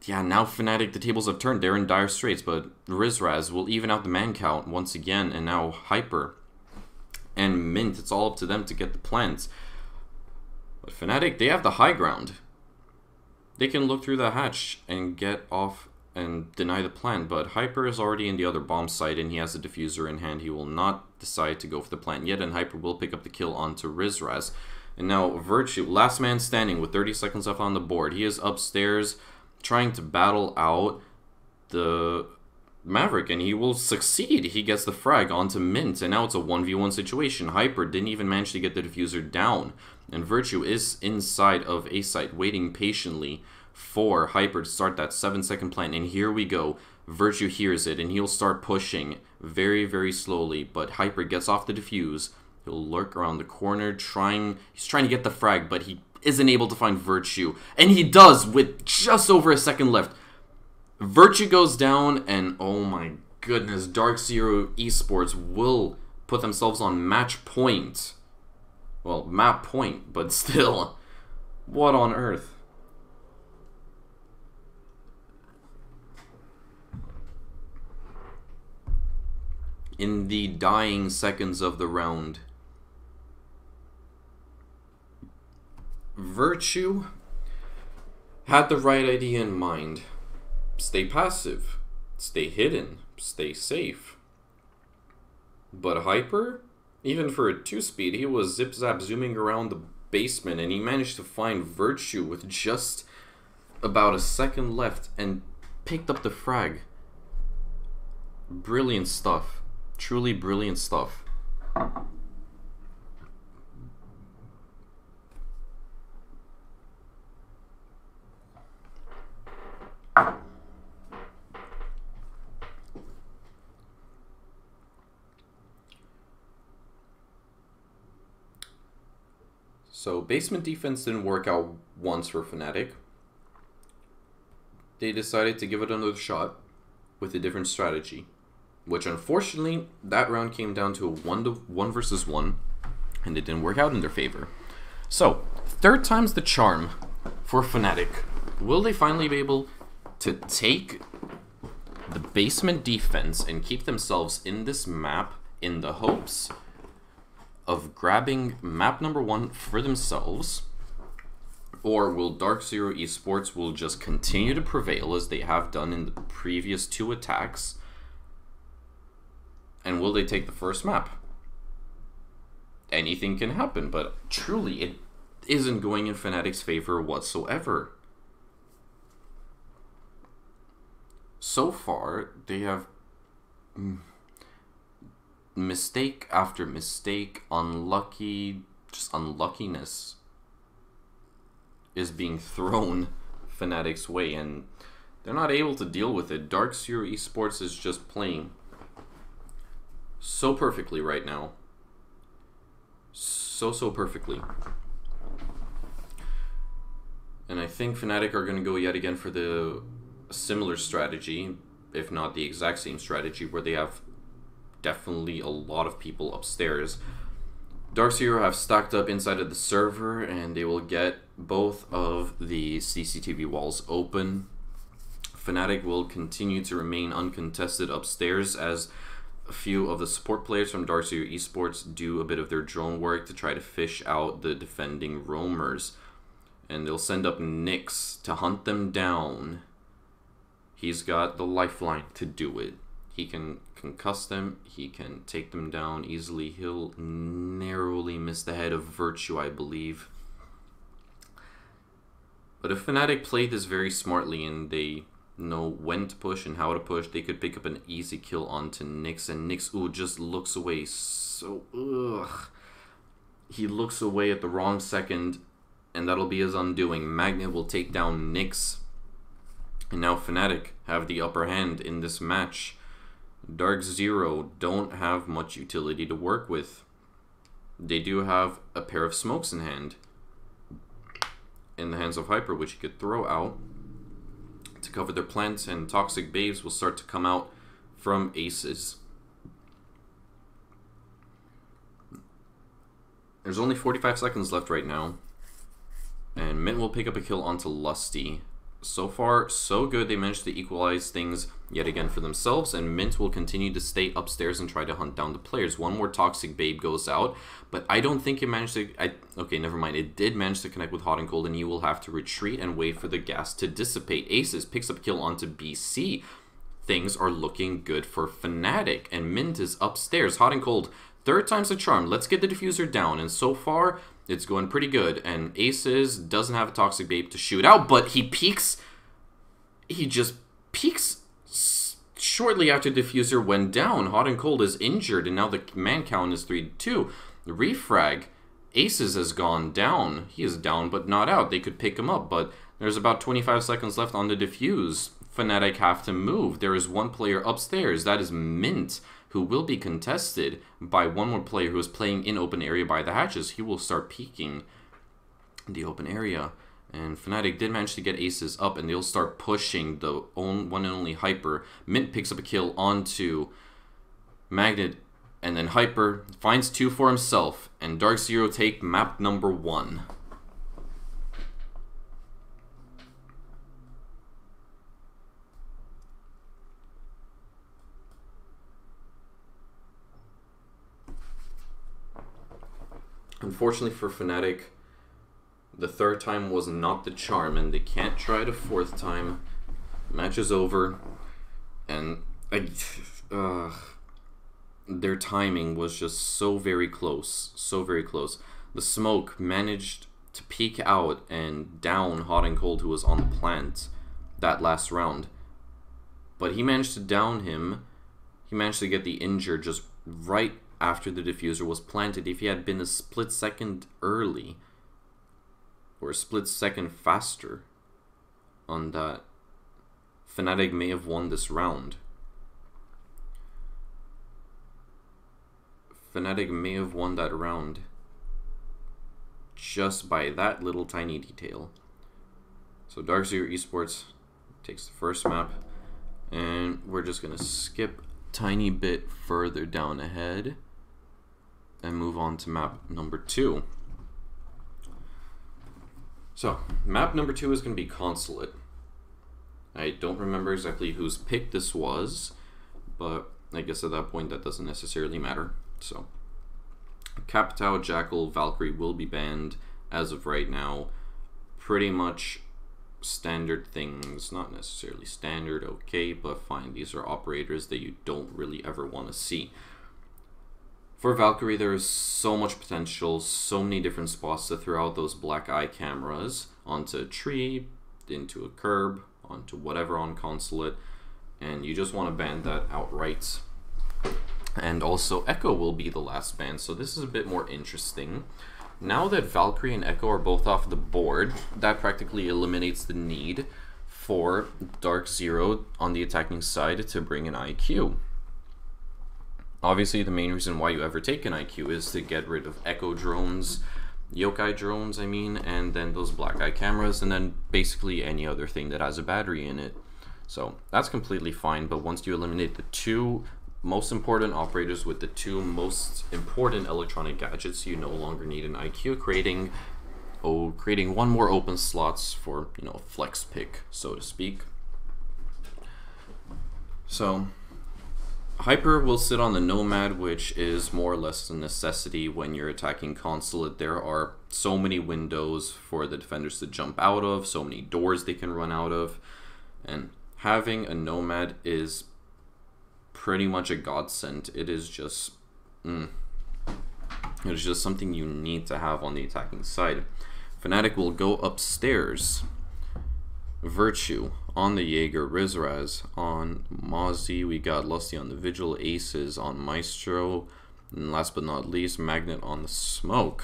S1: Yeah, now Fnatic, the tables have turned. They're in dire straits, but Rizraz will even out the man count once again, and now Hyper and Mint, it's all up to them to get the plants. But Fnatic, they have the high ground. They can look through the hatch and get off and deny the plant, but Hyper is already in the other bomb site, and he has a diffuser in hand. He will not decide to go for the plant yet, and Hyper will pick up the kill onto Rizraz. And now Virtue, last man standing with 30 seconds left on the board. He is upstairs trying to battle out the Maverick, and he will succeed. He gets the frag onto Mint, and now it's a 1v1 situation. Hyper didn't even manage to get the diffuser down, and Virtue is inside of A site, waiting patiently for Hyper to start that 7-second plant, and here we go. Virtue hears it, and he'll start pushing very, very slowly, but Hyper gets off the diffuse. He'll lurk around the corner, he's trying to get the frag, but he isn't able to find Virtue, and he does with just over a second left. Virtue goes down, and oh my goodness, Darkzero Esports will put themselves on match point. Well, map point, but still, what on earth? In the dying seconds of the round, Virtue had the right idea in mind. Stay passive, stay hidden, stay safe. But Hyper, even for a 2-speed, he was zip-zap zooming around the basement, and he managed to find Virtue with just about a second left and picked up the frag. Brilliant stuff. Truly brilliant stuff. So basement defense didn't work out once for Fnatic. They decided to give it another shot with a different strategy, which unfortunately that round came down to a 1 versus 1, and it didn't work out in their favor. So third time's the charm for Fnatic. Will they finally be able to take the basement defense and keep themselves in this map in the hopes of grabbing map number 1 for themselves? Or will Darkzero Esports will just continue to prevail as they have done in the previous 2 attacks? And will they take the first map? Anything can happen, but truly it isn't going in Fnatic's favor whatsoever. So far, they have mistake after mistake, just unluckiness is being thrown Fnatic's way, and they're not able to deal with it. Darkzero Esports is just playing so perfectly right now. So perfectly. And I think Fnatic are going to go yet again for the similar strategy, if not the exact same strategy, where they have definitely a lot of people upstairs. Darkzero have stacked up inside of the server, and they will get both of the CCTV walls open. Fnatic will continue to remain uncontested upstairs as a few of the support players from Darkzero Esports do a bit of their drone work to try to fish out the defending roamers. And they'll send up Nyx to hunt them down. He's got the lifeline to do it. He can concuss them, he can take them down easily. He'll narrowly miss the head of Virtue, I believe. But if Fnatic played this very smartly and they know when to push and how to push, they could pick up an easy kill onto Nyx. And Nyx, ooh, just looks away so... ugh. He looks away at the wrong second, and that'll be his undoing. Magnet will take down Nyx. And now Fnatic have the upper hand in this match. Darkzero don't have much utility to work with. They do have a pair of smokes in hand. In the hands of Hyper, which he could throw out to cover their plants, and toxic babes will start to come out from aces. There's only 45 seconds left right now, and Mint will pick up a kill onto Lusty. So far, so good. They managed to equalize things yet again for themselves, and Mint will continue to stay upstairs and try to hunt down the players. One more Toxic Babe goes out, but I don't think it managed to... okay, never mind. It did manage to connect with Hot and Cold, and you will have to retreat and wait for the gas to dissipate. Aces picks up kill onto BC. Things are looking good for Fnatic, and Mint is upstairs. Hot and Cold, third time's the charm. Let's get the diffuser down, and so far... it's going pretty good, and Aces doesn't have a Toxic Babe to shoot out, but he peeks. He just peeks shortly after Diffuser went down. Hot and Cold is injured, and now the man count is 3-2. Refrag. Aces has gone down. He is down, but not out. They could pick him up, but there's about 25 seconds left on the Diffuse. Fnatic have to move. There is one player upstairs. That is Mint, who will be contested by one more player who is playing in open area by the hatches. He will start peeking the open area. And Fnatic did manage to get Aces up, and they'll start pushing the one and only Hyper. Mint picks up a kill onto Magnet, and then Hyper finds 2 for himself, and Darkzero take map number 1. Unfortunately for Fnatic, The third time was not the charm, and they can't try the fourth time. Match is over, and their timing was just so very close, so very close. The smoke managed to peek out and down Hot and Cold, who was on the plant that last round. But he managed to down him. He managed to get the injure just right after the diffuser was planted. If he had been a split second early, or a split second faster on that, Fnatic may have won this round. Fnatic may have won that round just by that little tiny detail. So Darkzero Esports takes the first map, and we're just gonna skip a tiny bit further down ahead and move on to map number 2. So map number 2 is gonna be Consulate. I don't remember exactly whose pick this was, but I guess at that point that doesn't necessarily matter. So Capitao, Jackal, Valkyrie will be banned as of right now. Pretty much standard things, not necessarily standard, okay, but fine. These are operators that you don't really ever want to see. For Valkyrie, there is so much potential, so many different spots to throw out those black eye cameras onto a tree, into a curb, onto whatever on Consulate, and you just want to ban that outright. And also Echo will be the last ban, so this is a bit more interesting. Now that Valkyrie and Echo are both off the board, that practically eliminates the need for Darkzero on the attacking side to bring an IQ. Obviously, the main reason why you ever take an IQ is to get rid of Echo drones, Yokai drones, I mean, and then those black eye cameras, and then basically any other thing that has a battery in it. So that's completely fine, but once you eliminate the two most important operators with the two most important electronic gadgets, you no longer need an IQ, creating one more open slots for, you know, flex pick, so to speak. So Hyper will sit on the Nomad, which is more or less a necessity when you're attacking Consulate. There are so many windows for the defenders to jump out of, so many doors they can run out of, and having a Nomad is pretty much a godsend. It is just something you need to have on the attacking side. Fnatic will go upstairs. Virtue on the Jaeger, Rizraz on Mozzie, we got Lusty on the Vigil, Aces on Maestro, and last but not least, Magnet on the Smoke.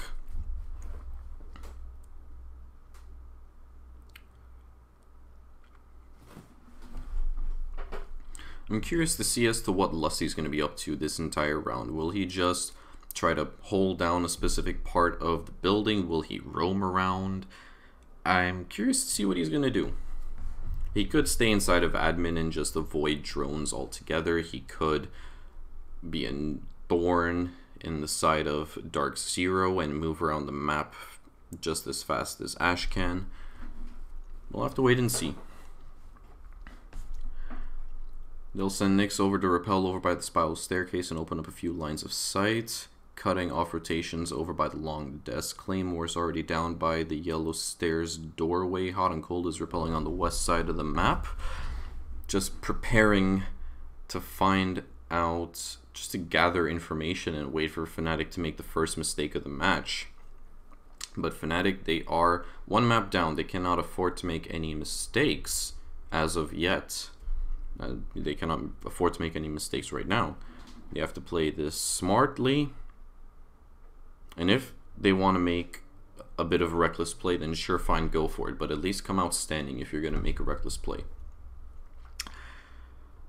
S1: I'm curious to see as to what Lusty's going to be up to this entire round. Will he just try to hold down a specific part of the building? Will he roam around? I'm curious to see what he's going to do. He could stay inside of admin and just avoid drones altogether. He could be a thorn in the side of Darkzero and move around the map just as fast as Ash can. We'll have to wait and see. They'll send Nyx over to repel over by the spiral staircase and open up a few lines of sight, cutting off rotations over by the long desk. Claymore's already down by the yellow stairs doorway. Hot and Cold is repelling on the west side of the map, just preparing to find out, just to gather information and wait for Fnatic to make the first mistake of the match. But Fnatic, they are one map down. They cannot afford to make any mistakes as of yet. They cannot afford to make any mistakes right now. They have to play this smartly. And if they want to make a bit of a reckless play, then sure, fine, go for it. But at least come out standing if you're going to make a reckless play.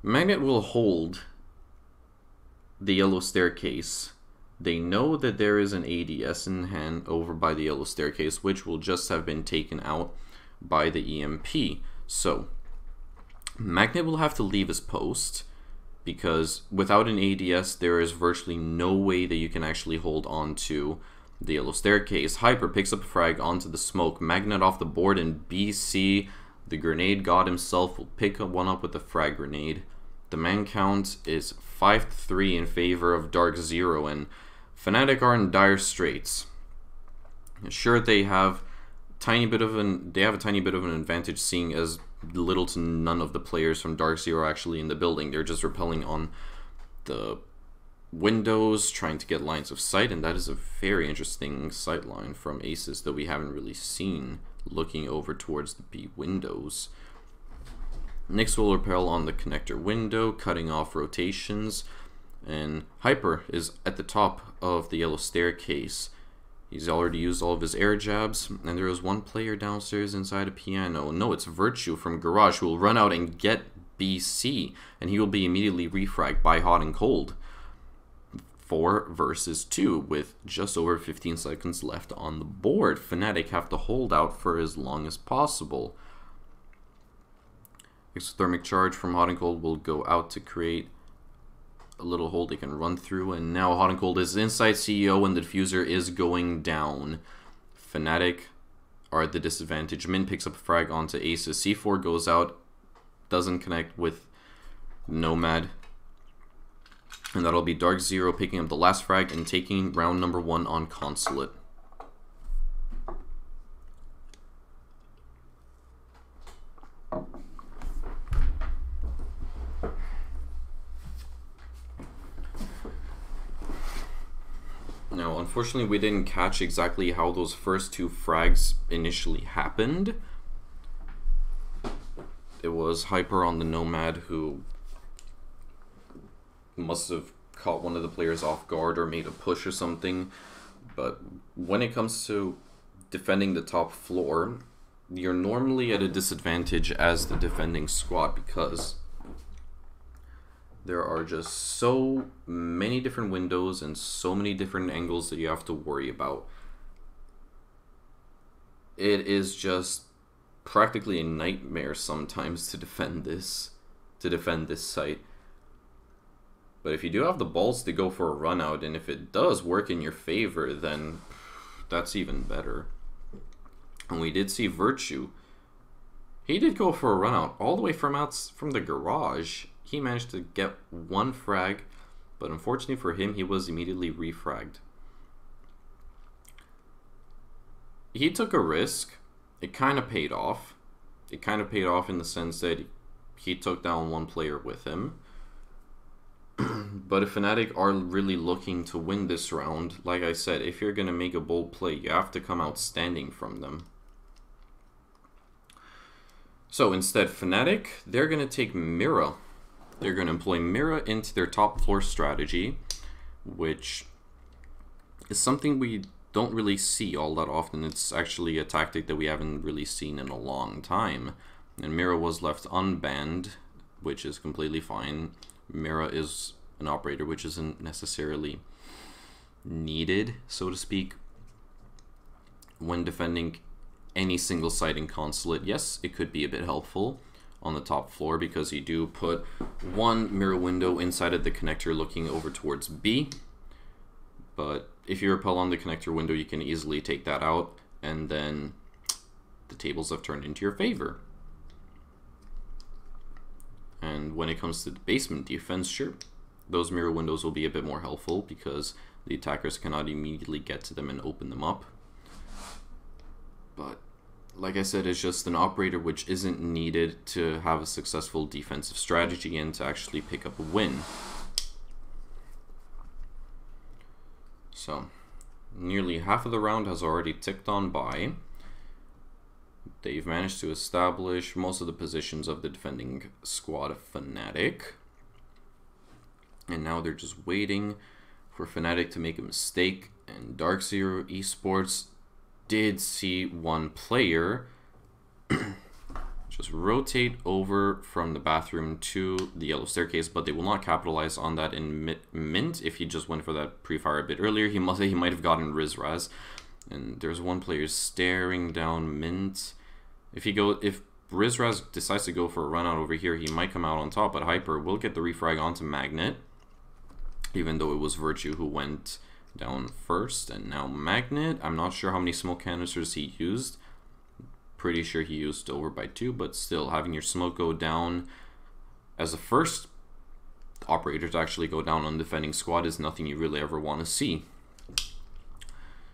S1: Magnet will hold the yellow staircase. They know that there is an ADS in hand over by the yellow staircase, which will just have been taken out by the EMP. So Magnet will have to leave his post, because without an ADS, there is virtually no way that you can actually hold on to the yellow staircase. Hyper picks up a frag onto the smoke. Magnet off the board, and BC, the grenade god himself, will pick one up with the frag grenade. The man count is 5-3 in favor of Darkzero, and Fnatic are in dire straits. Sure, they have they have a tiny bit of an advantage, seeing as little to none of the players from Darkzero are actually in the building. They're just repelling on the windows, trying to get lines of sight, and that is a very interesting sight line from Aces that we haven't really seen, looking over towards the B windows. Nyx will repel on the connector window, cutting off rotations, and Hyper is at the top of the yellow staircase. He's already used all of his air jabs, and there is one player downstairs inside a piano. No, it's Virtue from Garage, who will run out and get BC, and he will be immediately refragged by Hot and Cold. 4 versus 2 with just over 15 seconds left on the board. Fnatic have to hold out for as long as possible. Exothermic charge from Hot and Cold will go out to create a little hole they can run through, and now Hot and Cold is inside CEO and the diffuser is going down. Fnatic are at the disadvantage. Min picks up a frag onto Aces. C4 goes out, doesn't connect with Nomad. And that'll be Darkzero picking up the last frag and taking round number 1 on Consulate. Now, unfortunately, we didn't catch exactly how those first 2 frags initially happened. It was Hyper on the Nomad who must have caught one of the players off guard or made a push or something. But when it comes to defending the top floor, you're normally at a disadvantage as the defending squad because there are just so many different windows and so many different angles that you have to worry about. It is just practically a nightmare sometimes to defend this site. But if you do have the balls to go for a run out, and if it does work in your favor, then that's even better. And we did see Virtue. He did go for a run out all the way from the garage. He managed to get 1 frag, but unfortunately for him, he was immediately refragged. He took a risk. It kind of paid off. It kind of paid off in the sense that he took down 1 player with him. But if Fnatic are really looking to win this round, like I said, if you're going to make a bold play, you have to come out standing from them. So instead, Fnatic, they're going to take Mira. They're going to employ Mira into their top floor strategy, which is something we don't really see all that often. It's actually a tactic that we haven't really seen in a long time. And Mira was left unbanned, which is completely fine. Mira is an operator which isn't necessarily needed, so to speak, when defending any single site in Consulate. Yes, it could be a bit helpful on the top floor because you do put 1 mirror window inside of the connector looking over towards B. But if you repel on the connector window, you can easily take that out, and then the tables have turned into your favor. And when it comes to the basement defense, sure, those mirror windows will be a bit more helpful because the attackers cannot immediately get to them and open them up. But like I said, it's just an operator which isn't needed to have a successful defensive strategy and to actually pick up a win. So, nearly half of the round has already ticked on by. They've managed to establish most of the positions of the defending squad of Fnatic. And now they're just waiting for Fnatic to make a mistake. And Darkzero Esports did see 1 player just rotate over from the bathroom to the yellow staircase, but they will not capitalize on that in Mint. If he just went for that pre-fire a bit earlier, he might have gotten Rizraz. And there's 1 player staring down Mint. If Rizraz decides to go for a run out over here, he might come out on top, but Hyper will get the refrag onto Magnet, even though it was Virtue who went down first. And now Magnet, I'm not sure how many smoke canisters he used. Pretty sure he used over by 2, but still, having your smoke go down as the first operator to actually go down on defending squad is nothing you really ever want to see.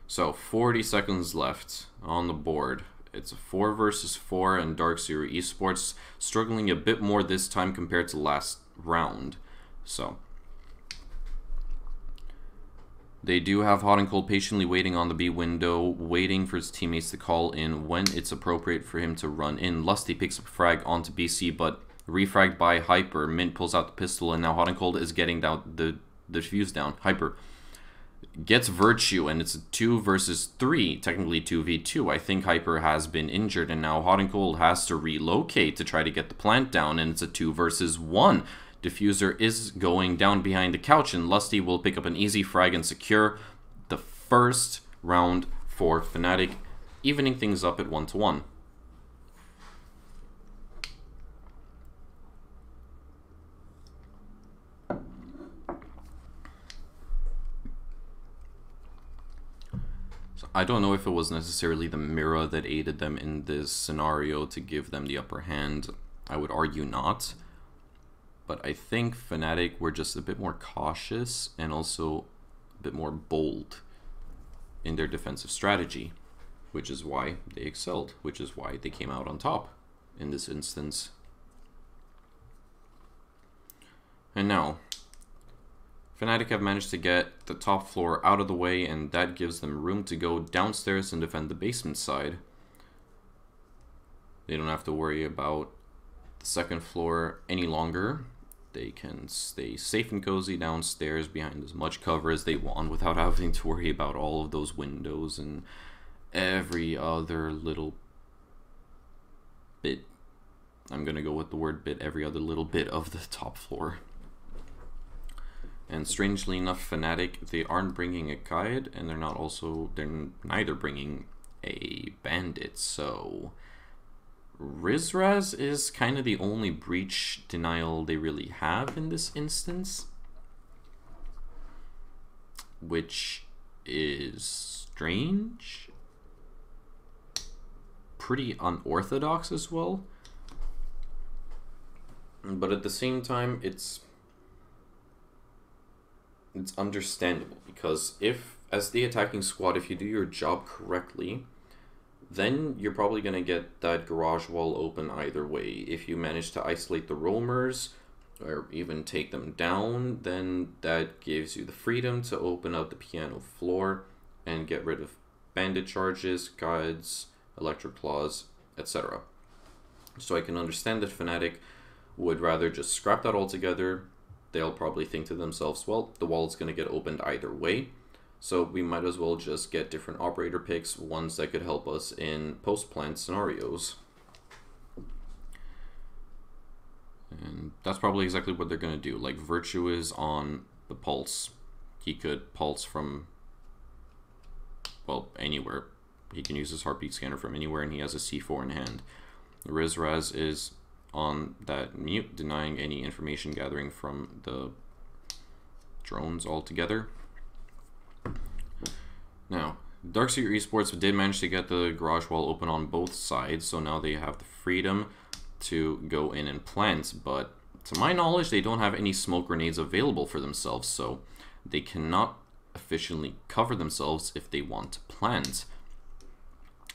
S1: So 40 seconds left on the board. It's a 4 versus 4, and Darkzero Esports struggling a bit more this time compared to last round. So they do have Hot and Cold patiently waiting on the B window, waiting for his teammates to call in when it's appropriate for him to run in. Lusty picks up a frag onto BC, but refragged by Hyper. Mint pulls out the pistol, and now Hot and Cold is getting down the defuse down. Hyper gets Virtue, and it's a 2 versus 3, technically 2v2. I think Hyper has been injured, and now Hot and Cold has to relocate to try to get the plant down, and it's a 2 versus 1. Diffuser is going down behind the couch, and Lusty will pick up an easy frag and secure the first round for Fnatic, evening things up at 1-1. I don't know if it was necessarily the mirror that aided them in this scenario to give them the upper hand. I would argue not. But I think Fnatic were just a bit more cautious and also a bit more bold in their defensive strategy, which is why they excelled, which is why they came out on top in this instance. And now, Fnatic have managed to get the top floor out of the way, and that gives them room to go downstairs and defend the basement side. They don't have to worry about the second floor any longer. They can stay safe and cozy downstairs behind as much cover as they want without having to worry about all of those windows and every other little bit. I'm gonna go with the word bit, every other little bit of the top floor. And strangely enough, Fnatic, they aren't bringing a guide, and they're neither bringing a bandit, so Rizraz is kind of the only breach denial they really have in this instance, which is strange, pretty unorthodox as well, but at the same time it's understandable, because if, as the attacking squad, if you do your job correctly, then you're probably going to get that garage wall open either way. If you manage to isolate the roamers or even take them down, then that gives you the freedom to open up the piano floor and get rid of bandit charges, guides, electric claws, etc. So I can understand that Fnatic would rather just scrap that all together. They'll probably think to themselves, well, the wall is going to get opened either way, so we might as well just get different operator picks, ones that could help us in post-plant scenarios. And that's probably exactly what they're going to do. Like, Virtue is on the pulse. He could pulse from, well, anywhere. He can use his heartbeat scanner from anywhere, and he has a C4 in hand. Rizraz is on that mute, denying any information gathering from the drones altogether. Now, Darkzero Esports did manage to get the garage wall open on both sides, so now they have the freedom to go in and plant, but to my knowledge, they don't have any smoke grenades available for themselves, so they cannot efficiently cover themselves if they want to plant.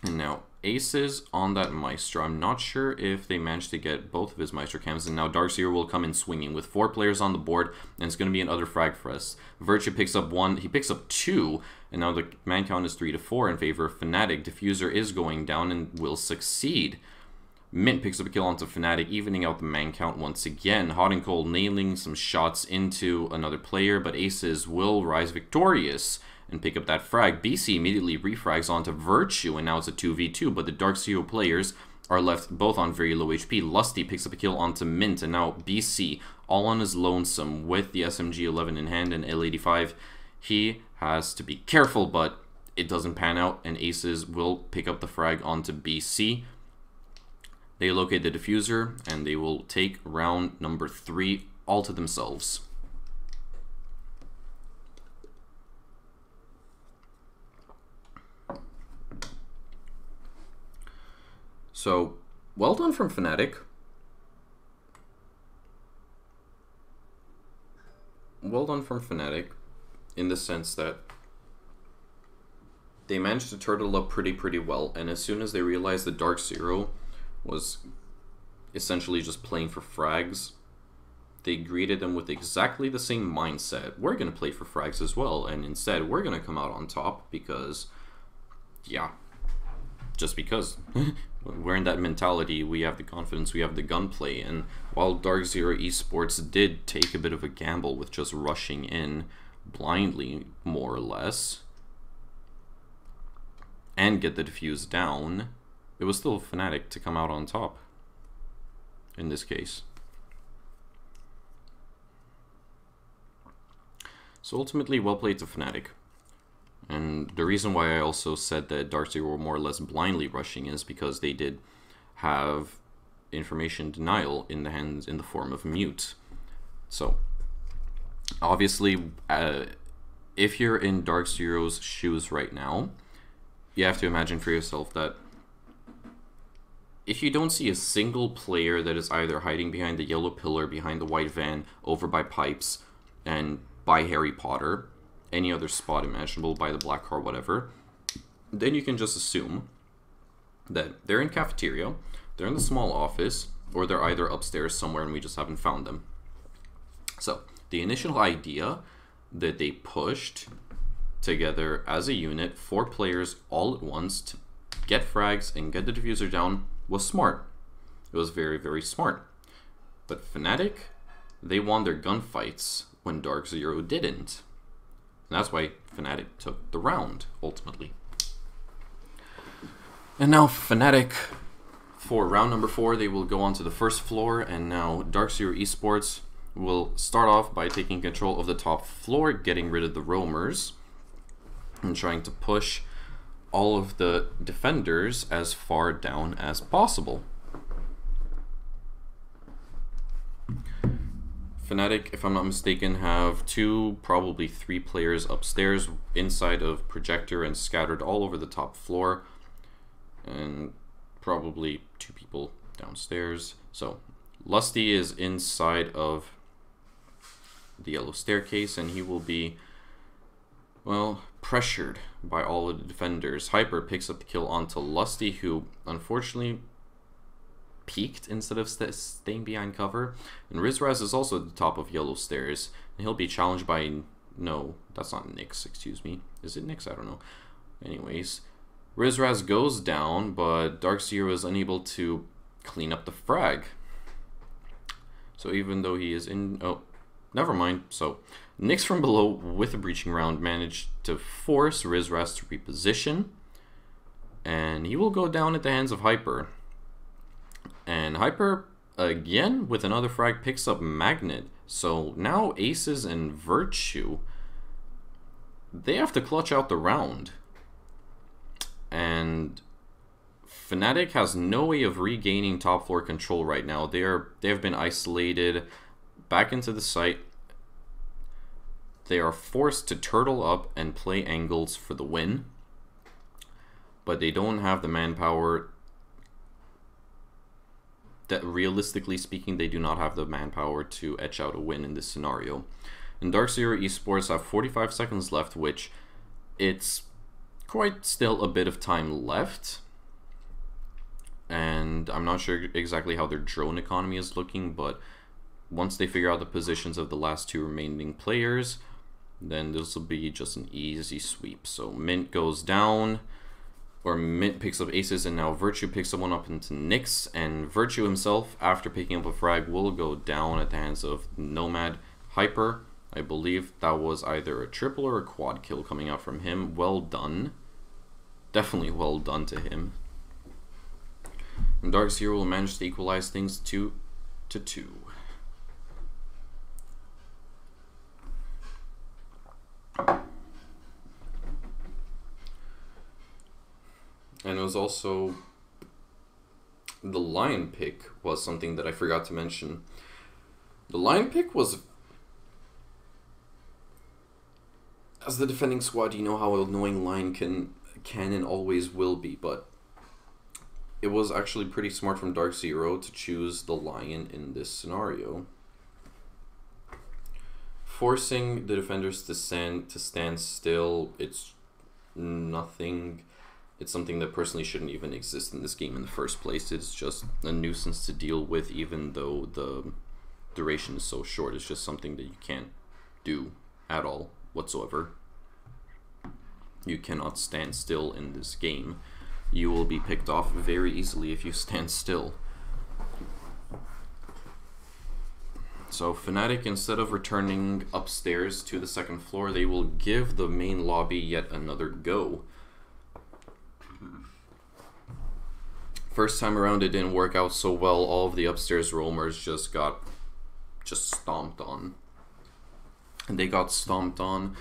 S1: And now, Aces on that Maestro. I'm not sure if they managed to get both of his Maestro cams, and now Darkzero will come in swinging with 4 players on the board, and it's going to be another frag for us. Virtue picks up 1, he picks up 2, and now the man count is 3-4 in favor of Fnatic. Diffuser is going down and will succeed. Mint picks up a kill onto Fnatic, evening out the man count once again. Hot and Cold nailing some shots into another player, but Aces will rise victorious and pick up that frag. BC immediately refrags onto Virtue, and now it's a 2v2, but the Darkzero players are left both on very low HP. Lusty picks up a kill onto Mint, and now BC, all on his lonesome with the SMG-11 in hand and L85. He has to be careful, but it doesn't pan out, and Aces will pick up the frag onto BC. They locate the diffuser, and they will take round number 3 all to themselves. So, well done from Fnatic. Well done from Fnatic in the sense that they managed to turtle up pretty well, and as soon as they realized that Darkzero was essentially just playing for frags, they greeted them with exactly the same mindset. We're going to play for frags as well, and instead we're going to come out on top because, yeah, just because. We're in that mentality, we have the confidence, we have the gunplay, and while Darkzero Esports did take a bit of a gamble with just rushing in blindly, more or less, and get the defuse down, it was still Fnatic to come out on top in this case. So ultimately, well played to Fnatic. And the reason why I also said that Darkzero were more or less blindly rushing is because they did have information denial in the form of mute. So obviously, if you're in Darkzero's shoes right now, you have to imagine for yourself that if you don't see a single player that is either hiding behind the yellow pillar, behind the white van, over by pipes, and by Harry Potter, any other spot imaginable, by the black car, whatever, then you can just assume that they're in cafeteria, they're in the small office, or they're either upstairs somewhere and we just haven't found them. So the initial idea that they pushed together as a unit, 4 players all at once, to get frags and get the diffuser down was smart. It was very smart. But Fnatic, they won their gunfights when Darkzero didn't. And that's why Fnatic took the round, ultimately. And now Fnatic, for round number 4, they will go on to the first floor, and now Darkzero Esports will start off by taking control of the top floor, getting rid of the roamers, and trying to push all of the defenders as far down as possible. Fnatic, if I'm not mistaken, have 2, probably 3 players upstairs inside of projector and scattered all over the top floor, and probably 2 people downstairs. So Lusty is inside of the yellow staircase, and he will be, well, pressured by all of the defenders. Hyper picks up the kill onto Lusty, who unfortunately peeked instead of staying behind cover. And Rizraz is also at the top of yellow stairs, and he'll be challenged by, no, that's not Nyx, excuse me. Is it Nyx? I don't know. Anyways, Rizraz goes down, but Darkzero is unable to clean up the frag. So even though he is in, oh, never mind. So Nyx from below with a breaching round managed to force Rizraz to reposition, and he will go down at the hands of Hyper. And Hyper, again, with another frag, picks up Magnet. So now Aces and Virtue, they have to clutch out the round. And Fnatic has no way of regaining top floor control right now. They have been isolated back into the site. They are forced to turtle up and play angles for the win. But they don't have the manpower. That realistically speaking, they do not have the manpower to etch out a win in this scenario. And Darkzero Esports have 45 seconds left, which it's quite still a bit of time left. And I'm not sure exactly how their drone economy is looking, but once they figure out the positions of the last 2 remaining players, then this will be just an easy sweep. So Mint goes down, or Mint picks up Aces, and now Virtue picks someone up into Nyx, and Virtue himself, after picking up a frag, will go down at the hands of Nomad. Hyper, I believe that was either a triple or a quad kill coming out from him. Well done. Definitely well done to him. And Darkzero will manage to equalize things 2-2. And it was also, the line pick was something that I forgot to mention. The line pick was, as the defending squad, you know how annoying line can and always will be, but it was actually pretty smart from Darkzero to choose the Lion in this scenario, forcing the defenders to stand still. It's nothing. It's something that personally shouldn't even exist in this game in the first place. It's just a nuisance to deal with, even though the duration is so short. It's just something that you can't do at all whatsoever. You cannot stand still in this game. You will be picked off very easily if you stand still. So Fnatic, instead of returning upstairs to the second floor, they will give the main lobby yet another go. First time around it didn't work out so well. All of the upstairs roamers just stomped on. And they got stomped on.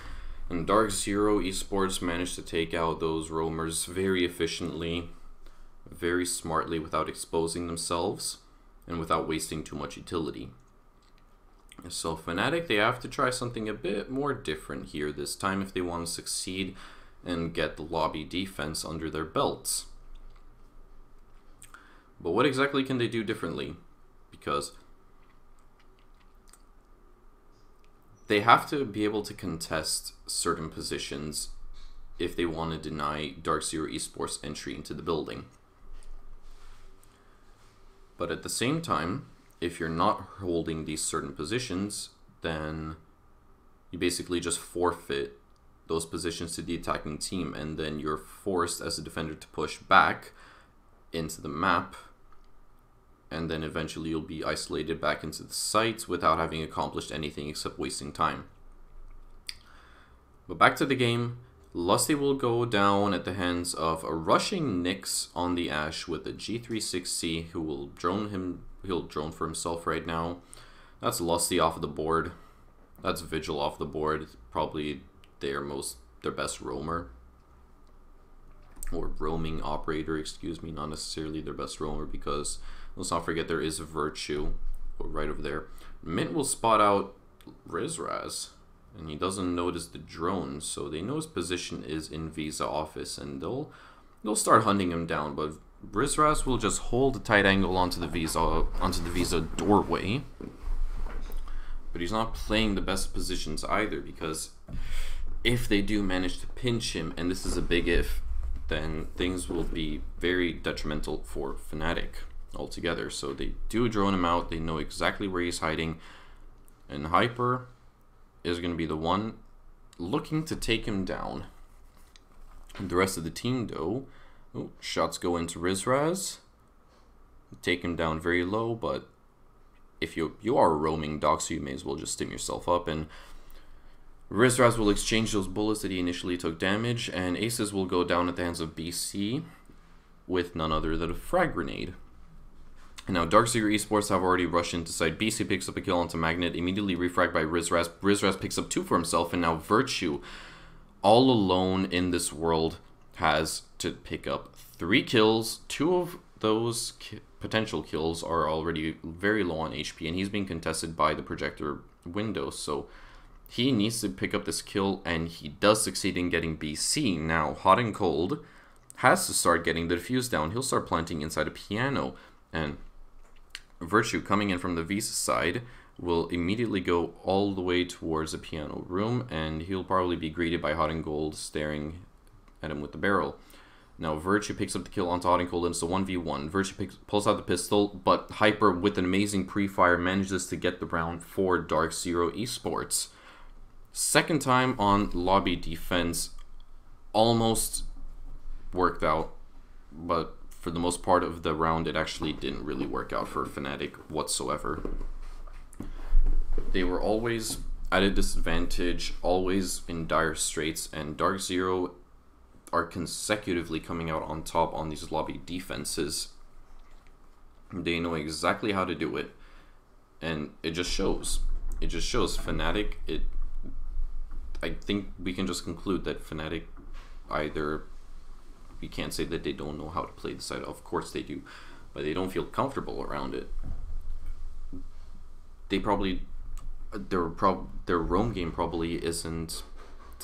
S1: And Darkzero Esports managed to take out those roamers very efficiently, very smartly, without exposing themselves and without wasting too much utility. So Fnatic, they have to try something a bit more different here this time if they want to succeed and get the lobby defense under their belts. But what exactly can they do differently? Because they have to be able to contest certain positions if they want to deny Darkzero Esports entry into the building. But at the same time, if you're not holding these certain positions, then you basically just forfeit those positions to the attacking team, and then you're forced as a defender to push back into the map, and then eventually you'll be isolated back into the site without having accomplished anything except wasting time. But back to the game, Lusty will go down at the hands of a rushing Nyx on the Ashe with a G36C, who will drone him. He'll drone for himself right now. That's Lusty off of the board. That's Vigil off the board. Probably their best roamer. Or roaming operator, excuse me, not necessarily their best roamer, because let's not forget there is Virtue right over there. Mint will spot out Rizraz, and he doesn't notice the drone, so they know his position is in Visa office, and they'll start hunting him down. But Rizraz will just hold a tight angle onto the Visa doorway. But he's not playing the best positions either, because if they do manage to pinch him, and this is a big if, then things will be very detrimental for Fnatic altogether. So they do drone him out. They know exactly where he's hiding, and Hyper is going to be the one looking to take him down. And the rest of the team, though, shots go into Rizraz, take him down very low. But if you are a roaming doc, so you may as well just stim yourself up, and Rizraz will exchange those bullets that he initially took damage, and Aces will go down at the hands of BC with none other than a frag grenade. And now Darkzero Esports have already rushed into side. BC picks up a kill onto Magnet, immediately refragged by Rizraz. Rizraz picks up 2 for himself, and now Virtue, all alone in this world, has to pick up 3 kills. 2 of those potential kills are already very low on HP, and he's being contested by the projector window, so he needs to pick up this kill, and he does succeed in getting BC. Now, Hot and Cold has to start getting the defuse down. He'll start planting inside a piano, and Virtue, coming in from the Visa side, will immediately go all the way towards the piano room, and he'll probably be greeted by Hot and Gold staring at him with the barrel. Now, Virtue picks up the kill onto Hot and Cold, and it's a 1v1. Virtue pulls out the pistol, but Hyper, with an amazing pre-fire, manages to get the round for Darkzero Esports. Second time on lobby defense, almost worked out, but for the most part of the round, it actually didn't really work out for Fnatic whatsoever. They were always at a disadvantage, always in dire straits, and Darkzero are consecutively coming out on top on these lobby defenses. They know exactly how to do it, and it just shows. It just shows. Fnatic, I think we can just conclude that Fnatic, either, we can't say that they don't know how to play the side, of course they do, but they don't feel comfortable around it. They probably, their roam game probably isn't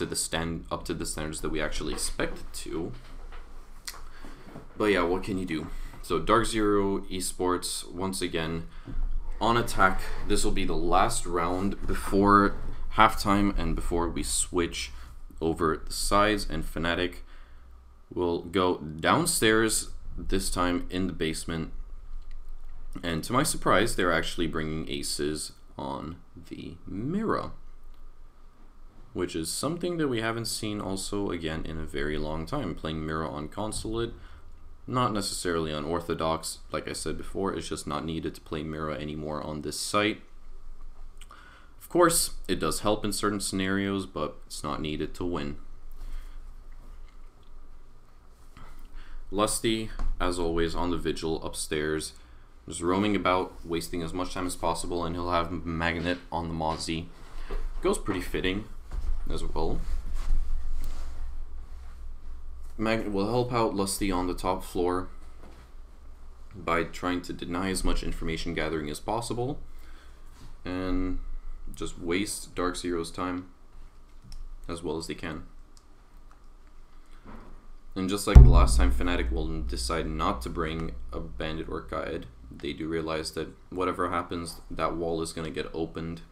S1: up to the standards that we actually expect it to. But yeah, what can you do? So Darkzero Esports, once again, on attack. This will be the last round before halftime and before we switch over the sides, and Fnatic will go downstairs, this time in the basement. And to my surprise, they're actually bringing aces on the Mira, which is something that we haven't seen also again in a very long time. Playing Mira on Consulate, not necessarily unorthodox. Like I said before, it's just not needed to play Mira anymore on this site. Of course, it does help in certain scenarios, but it's not needed to win. Lusty, as always, on the Vigil upstairs, just roaming about, wasting as much time as possible, and he'll have Magnet on the Mozzie. Goes pretty fitting as well. Magnet will help out Lusty on the top floor by trying to deny as much information gathering as possible, and just waste Darkzero's time as well as they can. And just like the last time, Fnatic will decide not to bring a Bandit or Guide. They do realize that whatever happens, that wall is going to get opened.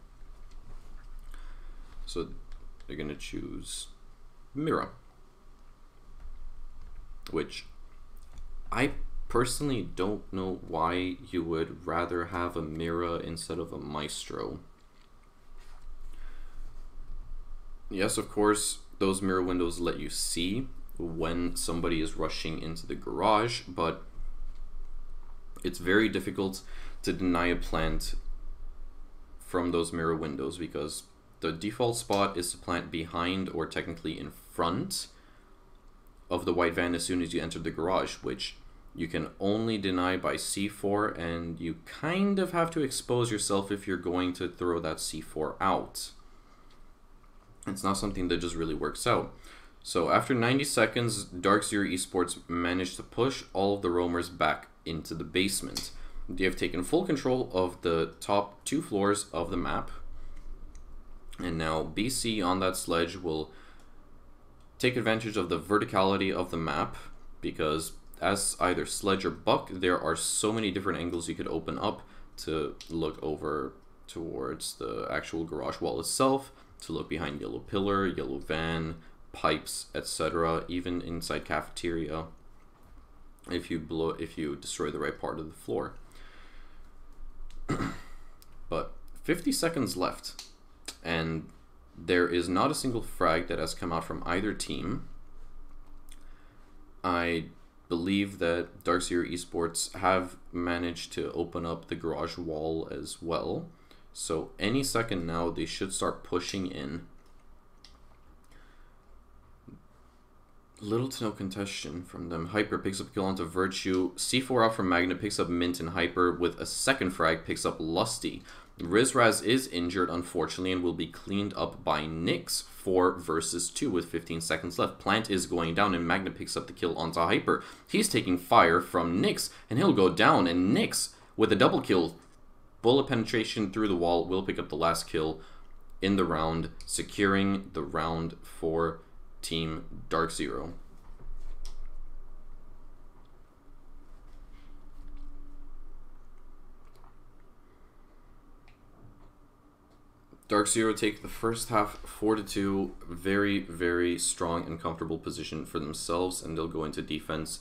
S1: So they're going to choose Mira, which I personally don't know why you would rather have a Mira instead of a Maestro. Yes, of course, those mirror windows let you see when somebody is rushing into the garage, but it's very difficult to deny a plant from those mirror windows, because the default spot is to plant behind, or technically in front, of the white van as soon as you enter the garage, which you can only deny by C4, and you kind of have to expose yourself if you're going to throw that C4 out. It's not something that just really works out. So after 90 seconds, Darkzero Esports managed to push all of the roamers back into the basement. They have taken full control of the top 2 floors of the map. And now BC on that sledge will take advantage of the verticality of the map, because as either sledge or buck, there are so many different angles you could open up to look over towards the actual garage wall itself, to look behind yellow pillar, yellow van, pipes, etc., even inside cafeteria, if you destroy the right part of the floor. But 50 seconds left, and there is not a single frag that has come out from either team. I believe that Darkzero Esports have managed to open up the garage wall as well, so any second now they should start pushing in. Little to no contestation from them. Hyper picks up kill onto Virtue. C4 out from Magnet, picks up Mint and Hyper with a second frag, picks up Lusty. Rizraz is injured, unfortunately, and will be cleaned up by Nyx 4 versus 2 with 15 seconds left. Plant is going down, and Magnet picks up the kill onto Hyper. He's taking fire from Nyx, and he'll go down, and Nyx, with a double kill, bullet penetration through the wall, will pick up the last kill in the round, securing the round for Team Darkzero. Darkzero take the first half 4-2, very, very strong and comfortable position for themselves, and they'll go into defense.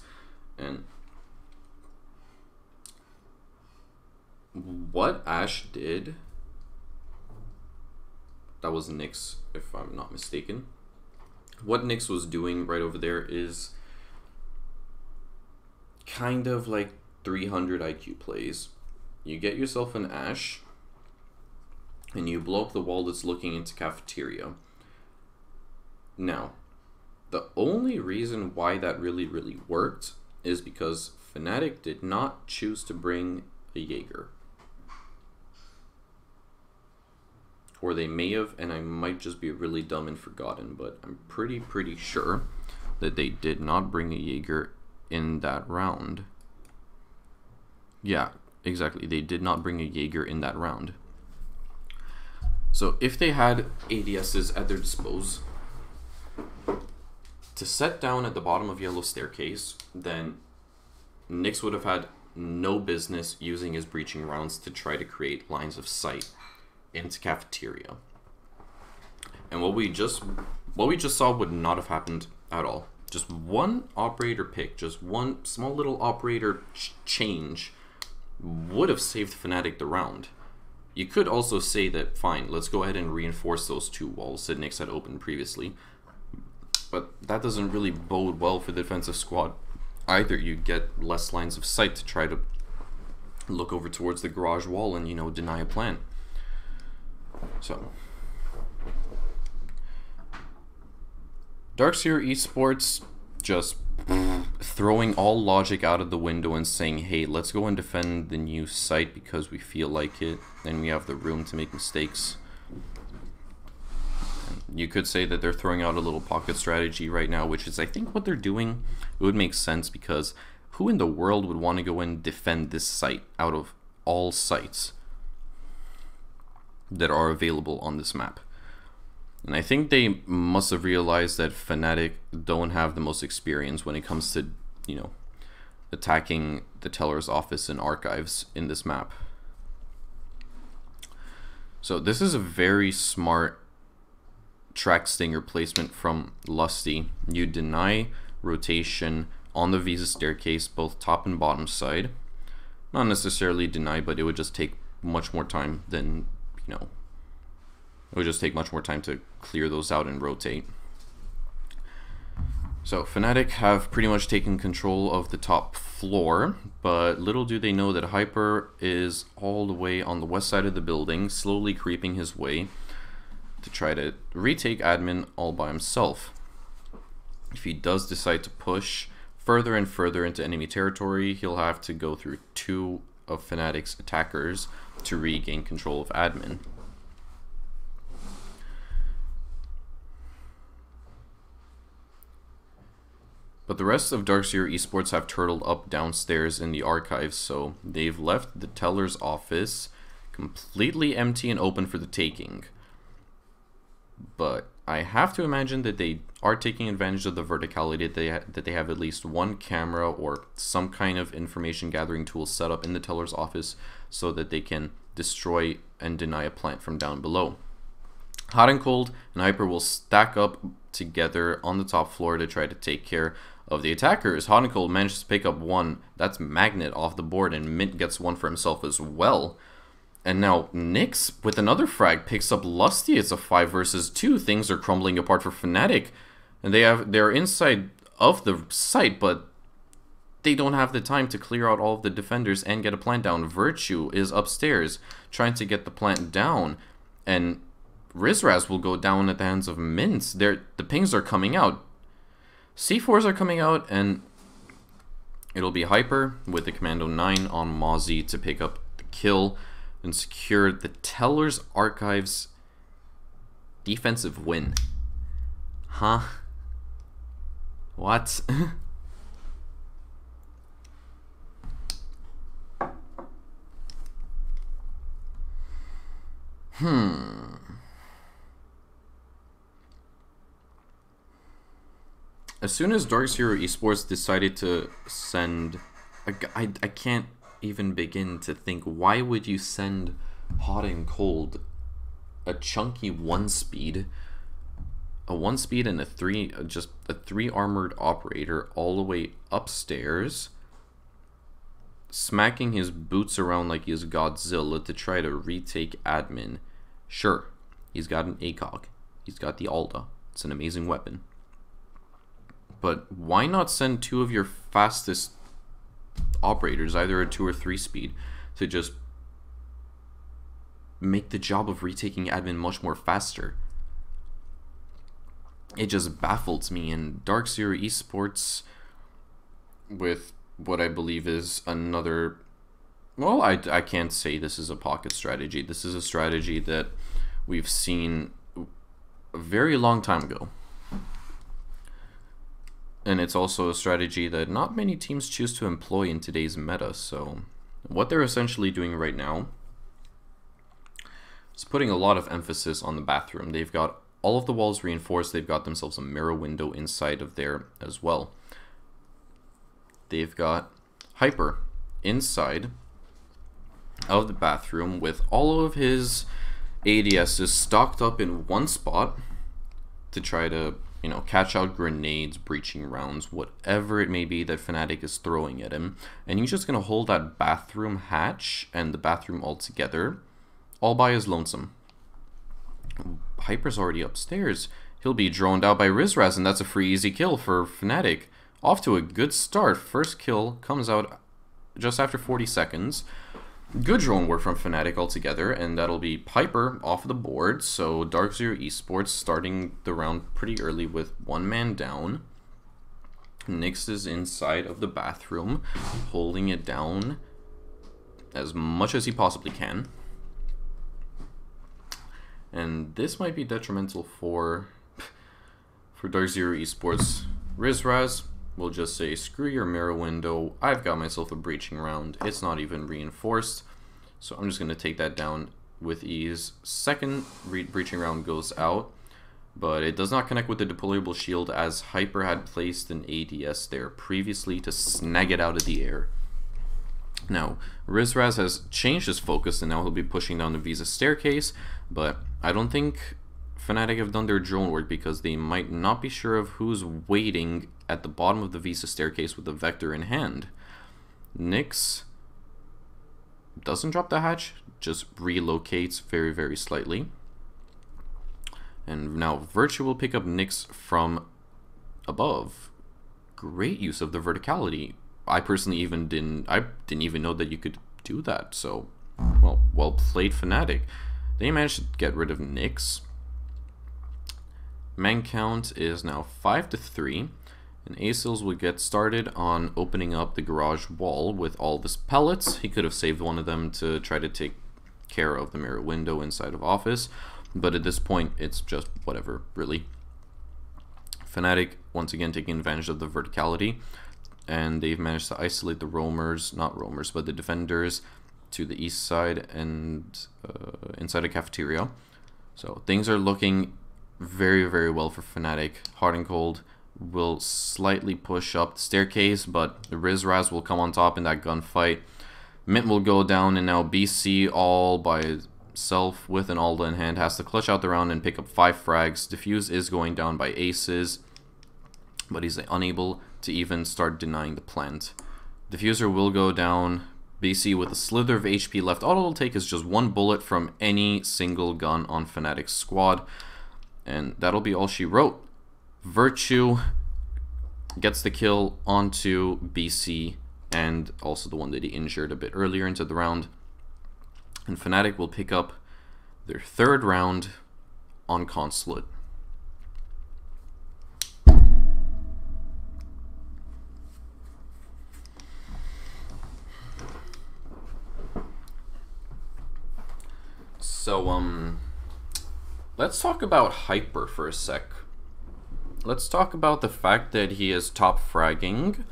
S1: And what Ash did, that was Nyx, if I'm not mistaken. What Nyx was doing right over there is kind of like 300 IQ plays. You get yourself an Ash, and you blow up the wall that's looking into cafeteria. Now, the only reason why that really worked is because Fnatic did not choose to bring a Jaeger. Or they may have, and I might just be really dumb and forgotten, but I'm pretty sure that they did not bring a Jaeger in that round. Yeah, exactly. They did not bring a Jaeger in that round. So if they had ADSs at their disposal to set down at the bottom of yellow staircase, then Nyx would have had no business using his breaching rounds to try to create lines of sight into cafeteria. And what we just what we just saw would not have happened at all. Just one operator pick, just one small little operator change would have saved Fnatic the round. You could also say that, fine, let's go ahead and reinforce those two walls that Nyx had opened previously. But that doesn't really bode well for the defensive squad either. You get less lines of sight to try to look over towards the garage wall and, you know, deny a plan. So Darkzero Esports just throwing all logic out of the window and saying, hey, let's go and defend the new site because we feel like it and we have the room to make mistakes. And you could say that they're throwing out a little pocket strategy right now, which is, I think, what they're doing. It would make sense because who in the world would want to go and defend this site out of all sites that are available on this map? And I think they must have realized that Fnatic don't have the most experience when it comes to, you know, attacking the teller's office and archives in this map. So this is a very smart track stinger placement from Lusty. You deny rotation on the Visa staircase, both top and bottom side. Not necessarily deny, but it would just take much more time than, you know, it would just take much more time to clear those out and rotate. So Fnatic have pretty much taken control of the top floor, but little do they know that Hyper is all the way on the west side of the building, slowly creeping his way to try to retake admin all by himself. If he does decide to push further and further into enemy territory, he'll have to go through two of Fnatic's attackers to regain control of admin. But the rest of Darkzero Esports have turtled up downstairs in the archives, so they've left the teller's office completely empty and open for the taking. But I have to imagine that they are taking advantage of the verticality that they have at least one camera or some kind of information gathering tool set up in the teller's office so that they can destroy and deny a plant from down below. Hot and Cold and Hyper will stack up together on the top floor to try to take care of the attackers. Hot and Cold manages to pick up one. That's Magnet off the board, and Mint gets one for himself as well. And now Nyx with another frag picks up Lusty. It's a 5 versus 2. Things are crumbling apart for Fnatic, and they're inside of the site, but they don't have the time to clear out all of the defenders and get a plant down. Virtue is upstairs trying to get the plant down, and Rizraz will go down at the hands of Mint. The pings are coming out. C4s are coming out, and it'll be Hyper with the Commando 9 on Mozzie to pick up the kill and secure the teller's archives defensive win. Huh? What? As soon as Darkzero Esports decided to send... I can't even begin to think, why would you send Hot and Cold a chunky 1-speed, a 1-speed and just a 3 armored operator all the way upstairs, smacking his boots around like he's Godzilla to try to retake admin? Sure, he's got an ACOG, he's got the Alda, it's an amazing weapon. But why not send 2 of your fastest operators, either a 2 or 3 speed, to just make the job of retaking admin much more faster? It just baffles me. And Darkzero Esports, with what I believe is another... Well, I can't say this is a pocket strategy. This is a strategy that we've seen a very long time ago. And it's also a strategy that not many teams choose to employ in today's meta. So what they're essentially doing right now is putting a lot of emphasis on the bathroom. They've got all of the walls reinforced. They've got themselves a mirror window inside of there as well. They've got Hyper inside of the bathroom with all of his ADSs stocked up in one spot, to try to, you know, catch out grenades, breaching rounds, whatever it may be that Fnatic is throwing at him. And he's just going to hold that bathroom hatch and the bathroom all together, all by his lonesome. Hyper's already upstairs. He'll be droned out by Rizraz, and that's a free easy kill for Fnatic. Off to a good start. First kill comes out just after 40 seconds. Good drone work from Fnatic altogether, and that'll be Piper off the board. So Darkzero Esports starting the round pretty early with one man down. Nyx is inside of the bathroom, holding it down as much as he possibly can. And this might be detrimental for Darkzero Esports. Rizraz will just say, screw your mirror window, I've got myself a breaching round, it's not even reinforced, so I'm just going to take that down with ease. Second breaching round goes out, but it does not connect with the deployable shield, as Hyper had placed an ADS there previously to snag it out of the air. Now, Rizraz has changed his focus, and now he'll be pushing down the Visa staircase, but I don't think Fnatic have done their drone work, because they might not be sure of who's waiting at the bottom of the Visa staircase with the Vector in hand. Nyx doesn't drop the hatch, just relocates very, very slightly. And now Virtue will pick up Nyx from above. Great use of the verticality. I personally didn't even know that you could do that, so well played Fnatic. They managed to get rid of Nyx. Man count is now 5-3, and Acils will get started on opening up the garage wall with all of his pellets. He could have saved one of them to try to take care of the mirror window inside of office, but at this point it's just whatever, really. Fnatic once again taking advantage of the verticality, and they've managed to isolate the roamers, not roamers, but the defenders to the east side and inside a cafeteria. So things are looking very, very well for Fnatic. Hard and Cold will slightly push up the staircase, but Rizraz will come on top in that gunfight. Mint will go down, and now BC all by himself with an ult in hand has to clutch out the round and pick up 5 frags. Diffuse is going down by Aces, but he's unable to even start denying the plant. Diffuser will go down. BC with a slither of HP left. All it'll take is just one bullet from any single gun on Fnatic's squad, and that'll be all she wrote. Virtue gets the kill onto BC, and also the one that he injured a bit earlier into the round. And Fnatic will pick up their 3rd round on Consulate. So, let's talk about Hyper for a sec. Let's talk about the fact that he is top fragging,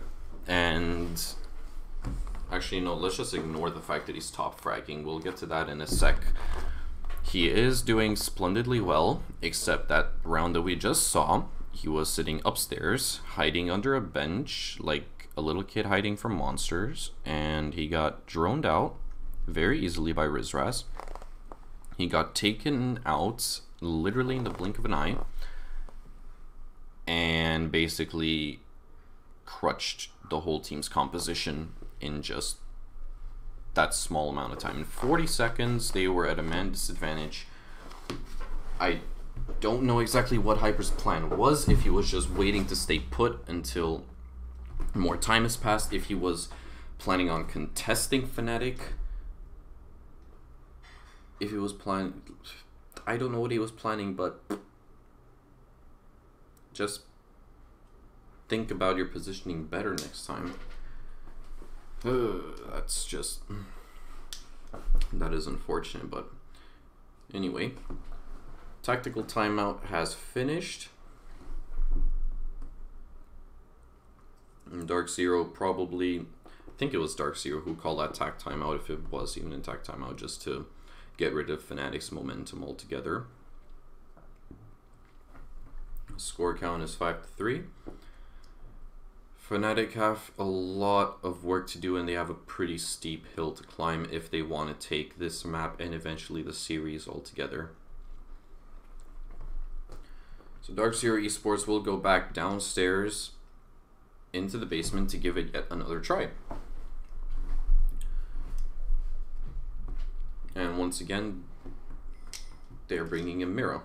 S1: and actually no, let's just ignore the fact that he's top fragging. We'll get to that in a sec. He is doing splendidly well, except that round that we just saw, he was sitting upstairs, hiding under a bench, like a little kid hiding from monsters, and he got droned out very easily by Rizraz. He got taken out literally in the blink of an eye, and basically crutched the whole team's composition in just that small amount of time. In 40 seconds, they were at a man disadvantage. I don't know exactly what Hyper's plan was, if he was just waiting to stay put until more time has passed, if he was planning on contesting Fnatic, if he was planning, I don't know what he was planning, but just think about your positioning better next time. That's just, that is unfortunate, but anyway, tactical timeout has finished. And Darkzero probably, I think it was Darkzero who called that tac timeout, if it was even in tac timeout, just to get rid of Fnatic's momentum altogether. Score count is 5-3. Fnatic have a lot of work to do, and they have a pretty steep hill to climb if they want to take this map and eventually the series altogether. So Darkzero Esports will go back downstairs into the basement to give it yet another try. And once again, they're bringing in Mira.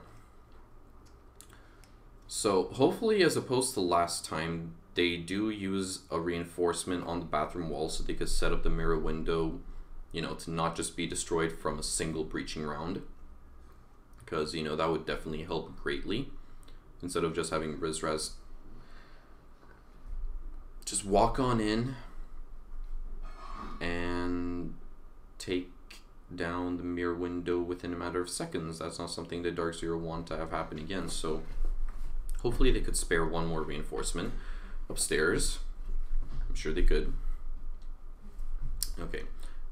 S1: So hopefully, as opposed to last time, they do use a reinforcement on the bathroom wall so they could set up the mirror window, you know, to not just be destroyed from a single breaching round. Because, you know, that would definitely help greatly. Instead of just having Rizraz just walk on in and take down the mirror window within a matter of seconds. That's not something that Darkzero want to have happen again. So hopefully they could spare one more reinforcement upstairs. I'm sure they could. Okay,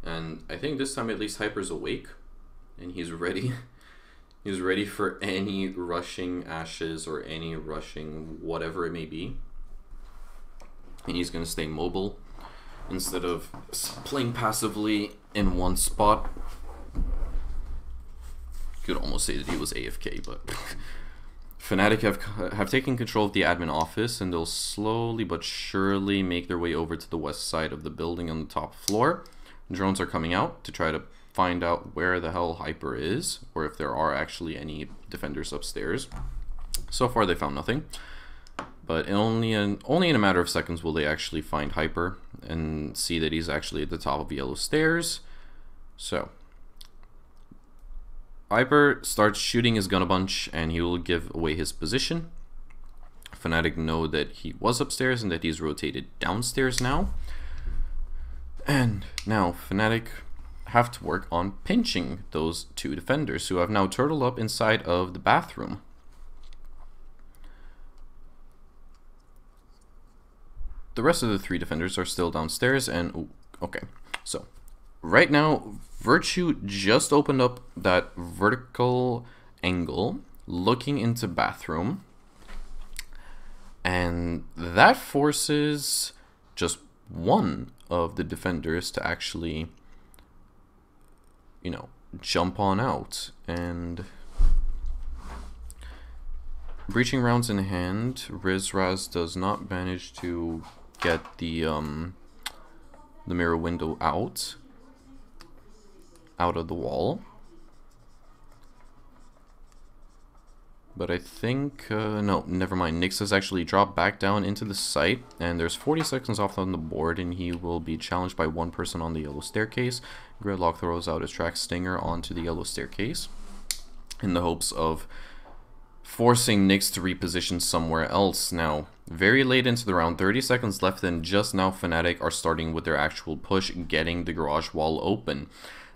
S1: and I think this time at least Hyper's awake and he's ready. He's ready for any rushing Ashes or any rushing whatever it may be. And he's going to stay mobile instead of playing passively in one spot. Could almost say that he was AFK, but Fnatic have taken control of the admin office, and they'll slowly but surely make their way over to the west side of the building on the top floor. Drones are coming out to try to find out where the hell Hyper is, or if there are actually any defenders upstairs. So far they found nothing, but only in a matter of seconds will they actually find Hyper and see that he's actually at the top of yellow stairs. So Hyper starts shooting his gun a bunch and he will give away his position. Fnatic know that he was upstairs and that he's rotated downstairs now. And now Fnatic have to work on pinching those two defenders who have now turtled up inside of the bathroom. The rest of the three defenders are still downstairs and okay, so right now Virtue just opened up that vertical angle looking into bathroom, and that forces just one of the defenders to actually, you know, jump on out. And breaching rounds in hand, Rizraz does not manage to get the mirror window out of the wall. But I think, no, never mind. Nyx has actually dropped back down into the site, and there's 40 seconds off on the board, and he will be challenged by one person on the yellow staircase. Gridlock throws out his track stinger onto the yellow staircase in the hopes of forcing Nyx to reposition somewhere else. Now, very late into the round, 30 seconds left, and just now Fnatic are starting with their actual push, getting the garage wall open.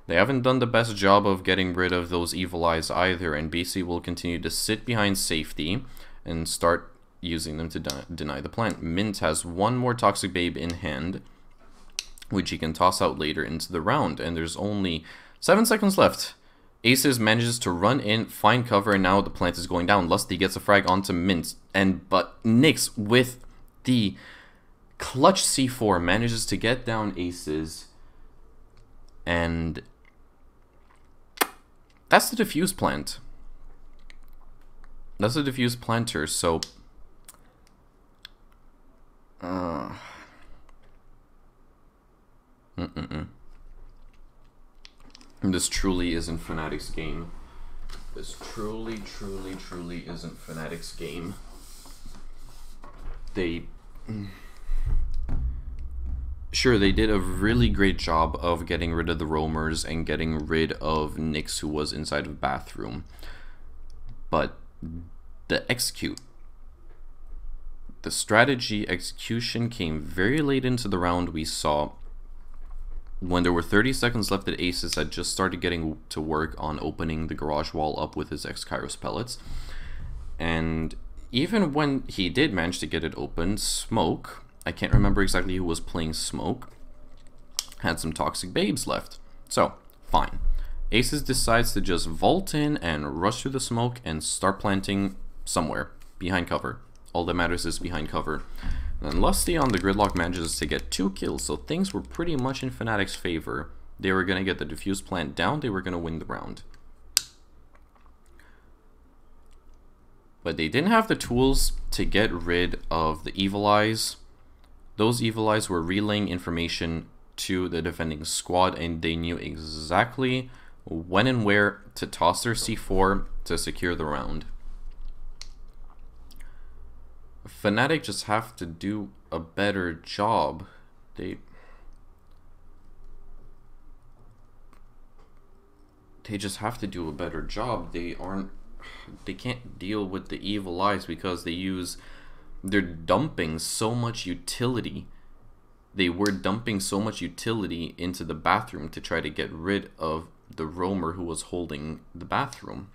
S1: They haven't done the best job of getting rid of those evil eyes either, and BC will continue to sit behind safety and start using them to deny the plant. Mint has one more Toxic Babe in hand, which he can toss out later into the round, and there's only 7 seconds left. Aces manages to run in, find cover, and now the plant is going down. Lusty gets a frag onto Mint, but Nyx with the clutch C4 manages to get down Aces, and that's the diffuse plant. That's the diffuse planter, so this truly isn't Fnatic's game. This truly isn't Fnatic's game. Sure, they did a really great job of getting rid of the roamers and getting rid of Nyx, who was inside of the bathroom. But the strategy execution came very late into the round. We saw when there were 30 seconds left that Aces had just started getting to work on opening the garage wall up with his X-Kairos pellets. And even when he did manage to get it open, Smoke, I can't remember exactly who was playing Smoke, had some Toxic Babes left. So, fine. Aces decides to just vault in and rush through the smoke and start planting somewhere behind cover. All that matters is behind cover. And then Lusty on the Gridlock manages to get 2 kills, so things were pretty much in Fnatic's favor. They were going to get the diffuse plant down, they were going to win the round. but they didn't have the tools to get rid of the evil eyes. Those evil eyes were relaying information to the defending squad, and they knew exactly when and where to toss their C4 to secure the round. Fnatic just have to do a better job. They just have to do a better job. They can't deal with the evil eyes because they're dumping so much utility. They were dumping so much utility into the bathroom to try to get rid of the roamer who was holding the bathroom.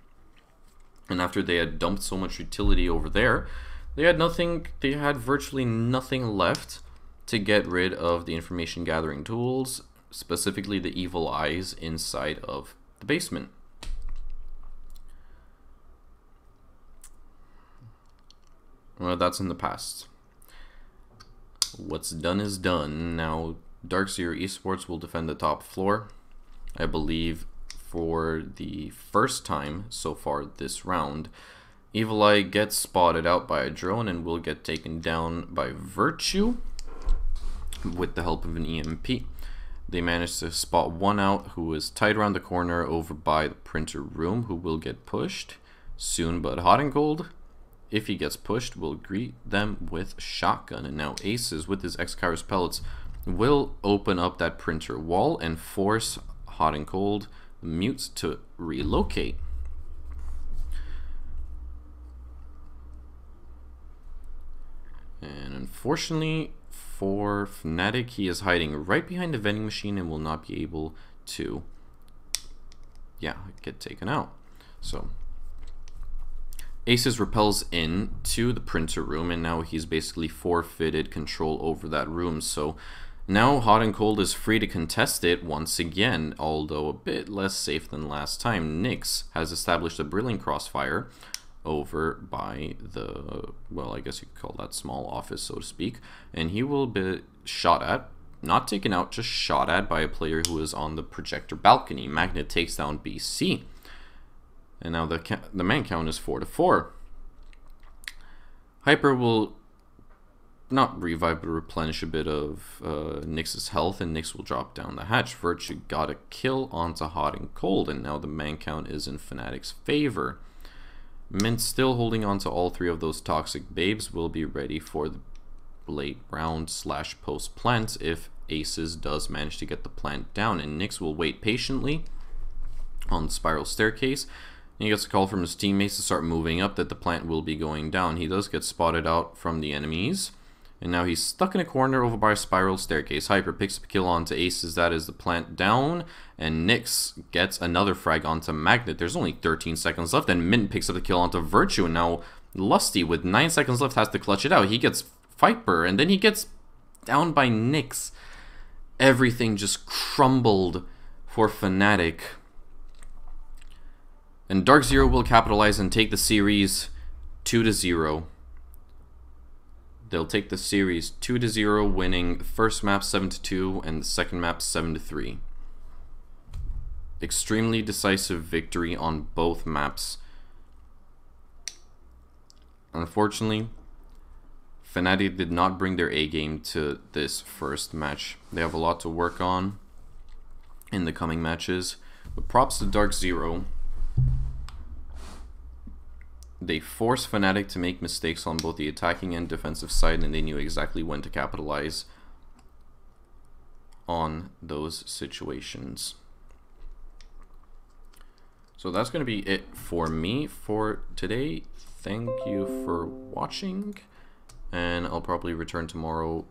S1: And after they had dumped so much utility over there, they had virtually nothing left to get rid of the information gathering tools, specifically the evil eyes inside of the basement. Well, that's in the past. What's done is done. Now, Darkzero Esports will defend the top floor, I believe, for the first time so far this round. Evil Eye gets spotted out by a drone and will get taken down by Virtue with the help of an EMP. They manage to spot one out who is tied around the corner over by the printer room, who will get pushed soon but hot and cold. If he gets pushed, will greet them with shotgun. And now Aces with his X-Kairos pellets will open up that printer wall and force hot and cold mutes to relocate. And unfortunately for Fnatic, he is hiding right behind the vending machine and will not be able to, get taken out. So Aces repels in to the printer room, and now he's basically forfeited control over that room. So now hot and cold is free to contest it once again, although a bit less safe than last time. Nyx has established a brilliant crossfire over by the, well, I guess you could call that small office, so to speak, and he will be shot at, not taken out, just shot at by a player who is on the projector balcony. Magnet takes down BC, and now the man count is 4-4. Hyper will not revive but replenish a bit of Nyx's health, and Nyx will drop down the hatch. Virtue got a kill onto hot and cold, and now the man count is in Fnatic's favor. Mint still holding on to all three of those toxic babes, will be ready for the late round / post plant if Aces does manage to get the plant down, and Nyx will wait patiently on the spiral staircase. He gets a call from his teammates to start moving up that the plant will be going down. He does get spotted out from the enemies, and now he's stuck in a corner over by a spiral staircase. Hyper picks up a kill onto Aces, that is the plant down, and Nyx gets another frag onto Magnet. There's only 13 seconds left, and Mint picks up the kill onto Virtue, and now Lusty with 9 seconds left has to clutch it out. He gets Viper, and then he gets down by Nyx. Everything just crumbled for Fnatic. And Darkzero will capitalize and take the series 2-0. They'll take the series 2-0, winning the first map 7-2 and the second map 7-3. Extremely decisive victory on both maps. Unfortunately, Fnatic did not bring their A game to this first match. They have a lot to work on in the coming matches. But props to Darkzero. They forced Fnatic to make mistakes on both the attacking and defensive side, and they knew exactly when to capitalize on those situations. So that's going to be it for me for today. Thank you for watching, and I'll probably return tomorrow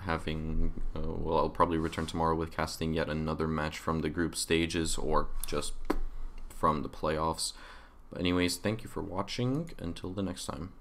S1: I'll probably return tomorrow with casting yet another match from the group stages or just from the playoffs. But anyways, thank you for watching. Until the next time.